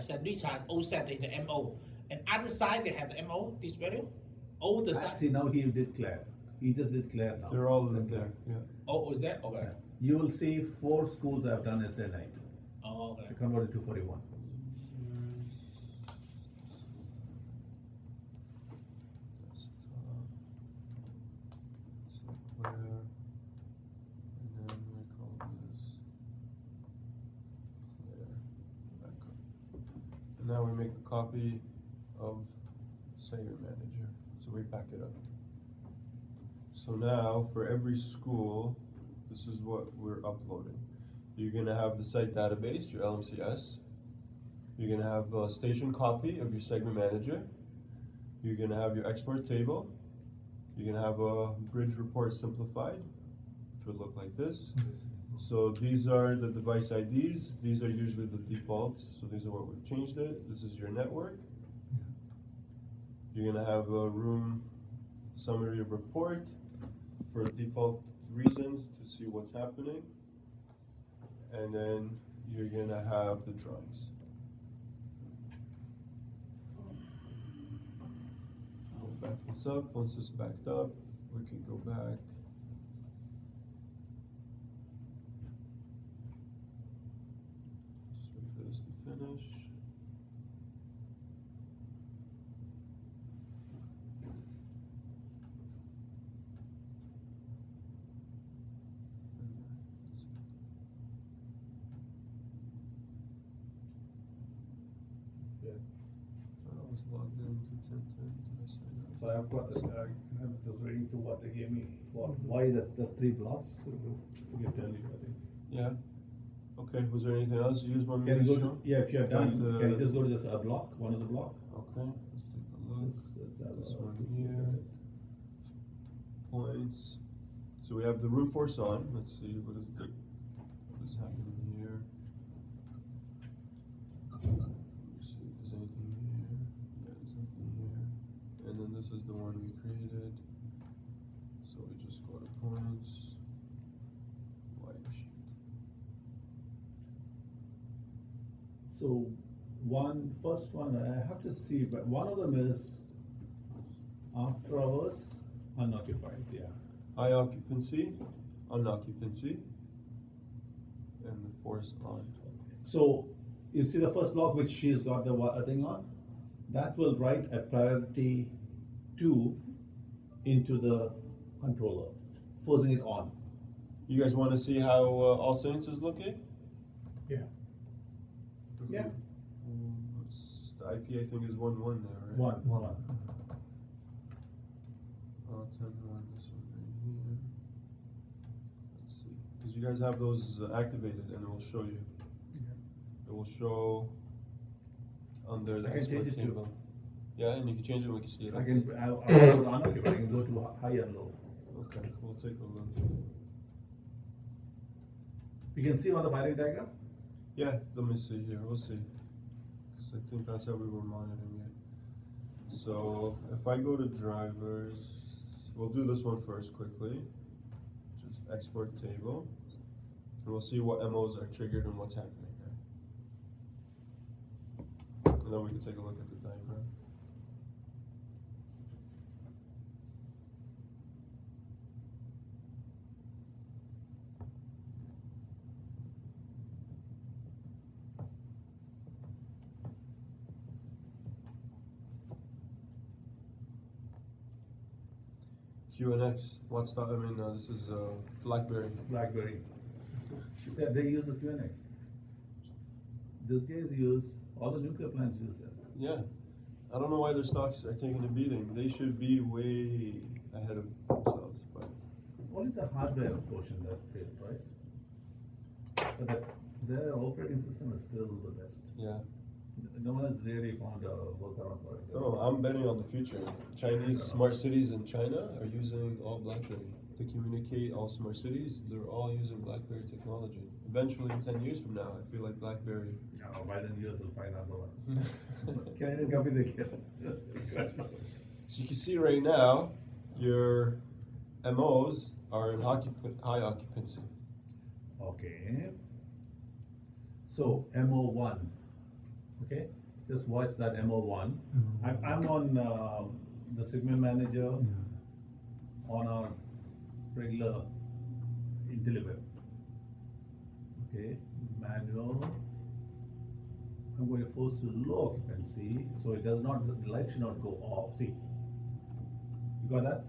sandwich had all set in the MO, and other side they have the MO, this value? All the side, See, now he did Claire. He just did Claire now. They're all in From there, yeah. oh, is that, okay, Yeah. You will see 4 schools I've done yesterday night. oh, okay. I converted to 41. Desktop. And then we call this Claire backup. And now we make a copy of Segment Manager, so we back it up. So now, for every school, this is what we're uploading. You're gonna have the site database, your LMCS. You're gonna have a station copy of your segment manager. You're gonna have your export table. You're gonna have a bridge report simplified, which would look like this. So these are the device IDs. These are usually the defaults. So these are what we've changed it. This is your network. You're gonna have a room summary report for default reasons to see what's happening. And then you're gonna have the drawings. We'll back this up. Once it's backed up, we can go back. Just wait for this to finish. Yeah. I was logged into 1010. Did I sign up? So I've got this, I'm just waiting to what they gave me, why the 3 blocks? We can tell you, I think. Yeah. Okay, was there anything else you just want me Can to you go show? to, yeah, if you're done, Like can you just go to this block, one of the block? Okay, let's take a look. Let's have This a- one here. Points. So we have the room force on. Let's see what is happening here. Let's see if there's anything here. Yeah, there's nothing here. And then this is the one we created. So we just go to points. White sheet. So first one, I have to see, but one of them is after hours, unoccupied, yeah. High occupancy, unoccupancy, and the force on. So, you see the first block which she's got the thing on? That will write a priority 2 into the controller, forcing it on. You guys want to see how All Saints is looking? Yeah. Yeah. The IP I think is 1.1 there, right? One. Oh, 10.1, this one right here. Let's see, because you guys have those activated, and it will show you. It will show under the I can export change it to- table. Yeah, and you can change it when you see it. I can, I'll go to unoccupied, I can go to high and low. Okay, we'll take a look. You can see on the wiring diagram? Yeah, let me see here, we'll see. 'Cause I think that's how we were monitoring it. So if I go to drivers, we'll do this one first quickly. Just export table. And we'll see what MOs are triggered and what's happening there. And then we can take a look at the diagram. QNX, what's that? This is BlackBerry. BlackBerry. Yeah, they use the QNX. These guys use, all the nuclear plants use it. Yeah, I don't know why their stocks are taking a beating. They should be way ahead of themselves, but Only the hardware portion that failed, right? But their operating system is still the best. yeah. No one has really found a workaround for it. No, I'm betting on the future. Chinese smart cities in China are using all BlackBerry to communicate. All smart cities, they're all using BlackBerry technology. Eventually, 10 years from now, I feel like BlackBerry. No, by then US will find another one. Canadian company they get. So you can see right now, your MOs are in high occupancy. Okay. So MO1, okay? Just watch that MO1. I'm on the segment manager on our regular IntelliWeb. Okay, manual. I'm going to force to low occupancy, so it does not, the light should not go off. See, you got that?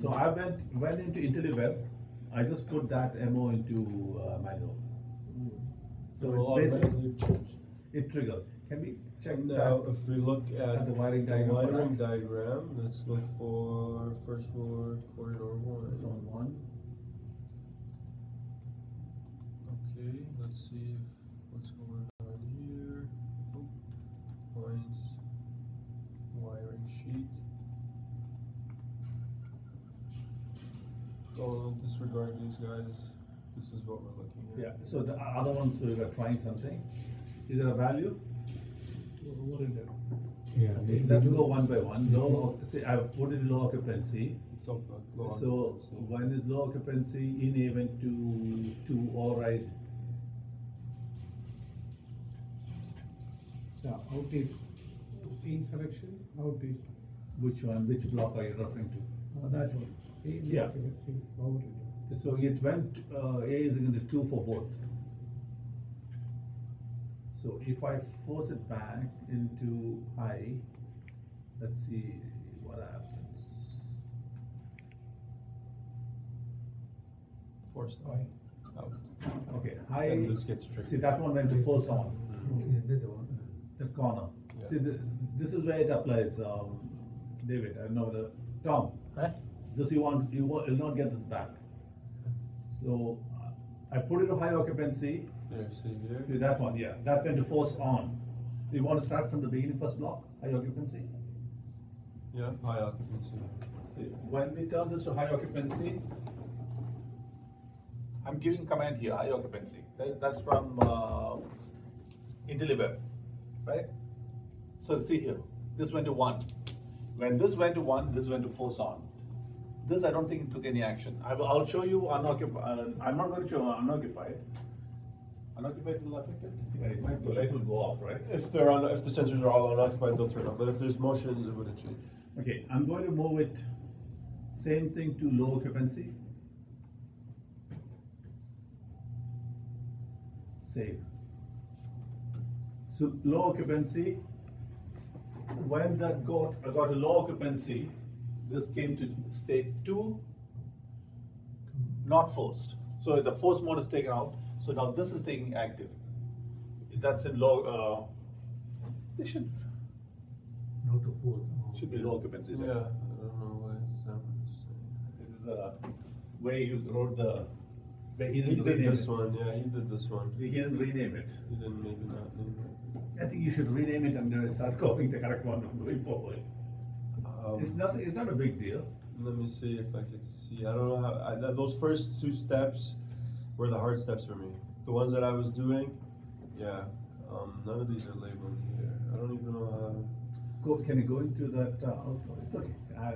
So I went into IntelliWeb. I just put that MO into manual. So it's basically it triggered. Can we check Now, that? if we look at the wiring diagram for wiring that? diagram, let's look for first floor corridor It's one. on one. Okay, let's see what's going on here. Oh, points, wiring sheet. Oh, disregard these guys. This is what we're looking at. Yeah. So the other ones we were trying something. Is there a value? What is that? Yeah. Let's go one by one. Low. See, I've put it low occupancy. It's all low So occupancy. when is low occupancy in event to override? So out is C selection, out is, Which one? Which block are you referring to? that one. C, Yeah. C, out it. So it went, A is equal to 2 for both. So if I force it back into high, let's see what happens. Forced out. Okay, high. Then this gets tricky. See, that one went to force on, Yeah, that's the one. the corner. Yeah. See, this is where it applies, David, I know Tom. Huh? This you'll not get this back. So I put it to high occupancy. There, see here. See that one, yeah, that went to force on. You want to start from the beginning, first block, high occupancy? Yeah, high occupancy. See, when we turn this to high occupancy, I'm giving command here, high occupancy. That's from IntelliWeb, right? So see here, this went to 1. When this went to 1, this went to force on. This I don't think it took any action. I'll show you unoccupied. I'm not going to show unoccupied. Unoccupied will affect it. Yeah, it might go. Light will go off, right? If they're on, if the sensors are all unoccupied, they'll turn on. But if there's motions, it wouldn't change. Okay, I'm going to move it. Same thing to low occupancy. Save. So low occupancy. When that got a low occupancy, this came to state 2, not forced. So the force mode is taken out. So now this is taking active. That's in low. They should Not to force. be low occupancy. Yeah, There. I don't know why it's that one. It's the way you wrote the But he He didn't did rename this it. one, yeah, he did this one. He didn't rename it. He didn't maybe not name it. I think you should rename it and then start copying the correct one going forward. It's not a big deal. Let me see if I could see. I don't know how. Those first two steps were the hard steps for me. The ones that I was doing, yeah. None of these are labeled here. I don't even know how. Can you go into that? It's okay. I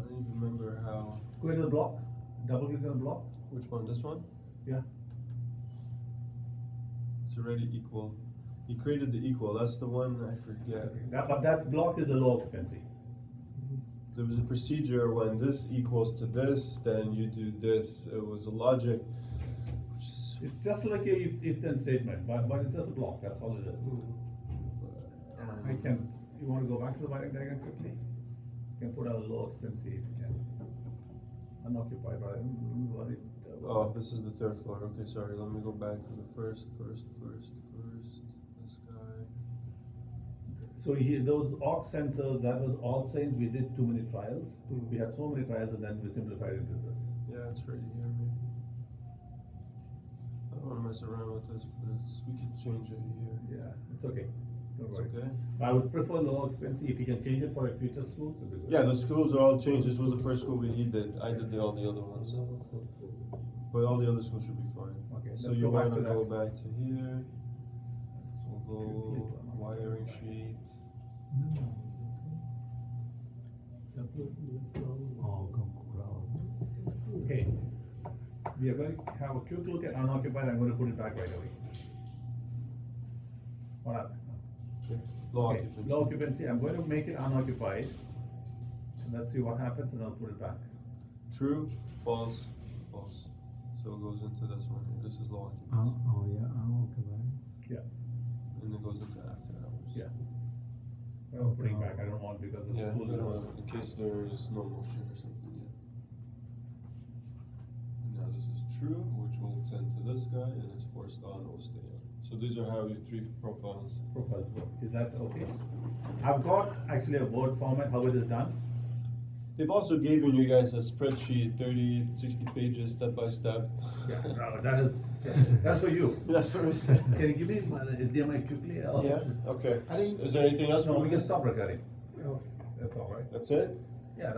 don't even remember how. Go into the block. Double click on the block. Which one? This one? Yeah. It's already equal. He created the equal. That's the one I forget. But that block is a low occupancy. There was a procedure when this equals to this, then you do this. It was a logic. It's just like a if then statement, but it's just a block. That's all it is. I can. You want to go back to the wiring diagram quickly? You can put a low occupancy if you can. Unoccupied, but I'm worried. Oh, this is the third floor. Okay, sorry. Let me go back to the first. This guy. So those aux sensors, that was all saying we did too many trials. We had so many trials and then we simplified it into this. Yeah, it's right here, maybe. I don't want to mess around with this, but we could change it here. Yeah, it's okay. Don't It's worry. okay. I would prefer low occupancy. If you can change it for a future schools, it'd be good. Yeah, the schools are all changed. This was the first school he did. I did all the other ones. But all the other schools should be fine. Okay, So let's you go back want to to go that. back to here. So we'll go wiring sheet. Okay. We are going to have a quick look at unoccupied. I'm going to put it back right away. What happened? Low Okay, occupancy. low occupancy. I'm going to make it unoccupied. Let's see what happens and I'll put it back. True, false, false. So it goes into this one here. This is low occupancy. Okay, right. Yeah. And it goes into after hours. Yeah. I'm putting back. I don't want because the Yeah, school. in case there is no motion or something, yeah. And now this is true, which will send to this guy, and it's forced on, it will stay on. So these are how your three profiles. Profiles work. Is that okay? I've got actually a Word format, how it is done. They've also given you guys a spreadsheet, 30, 60 pages, step by step. Yeah, no, that's for you. That's for me. Can you give me my HDMI quickly? or- Yeah, okay. I think- Is there anything else? No, from we can this? stop recording. Okay, that's all right. That's it? Yeah, that's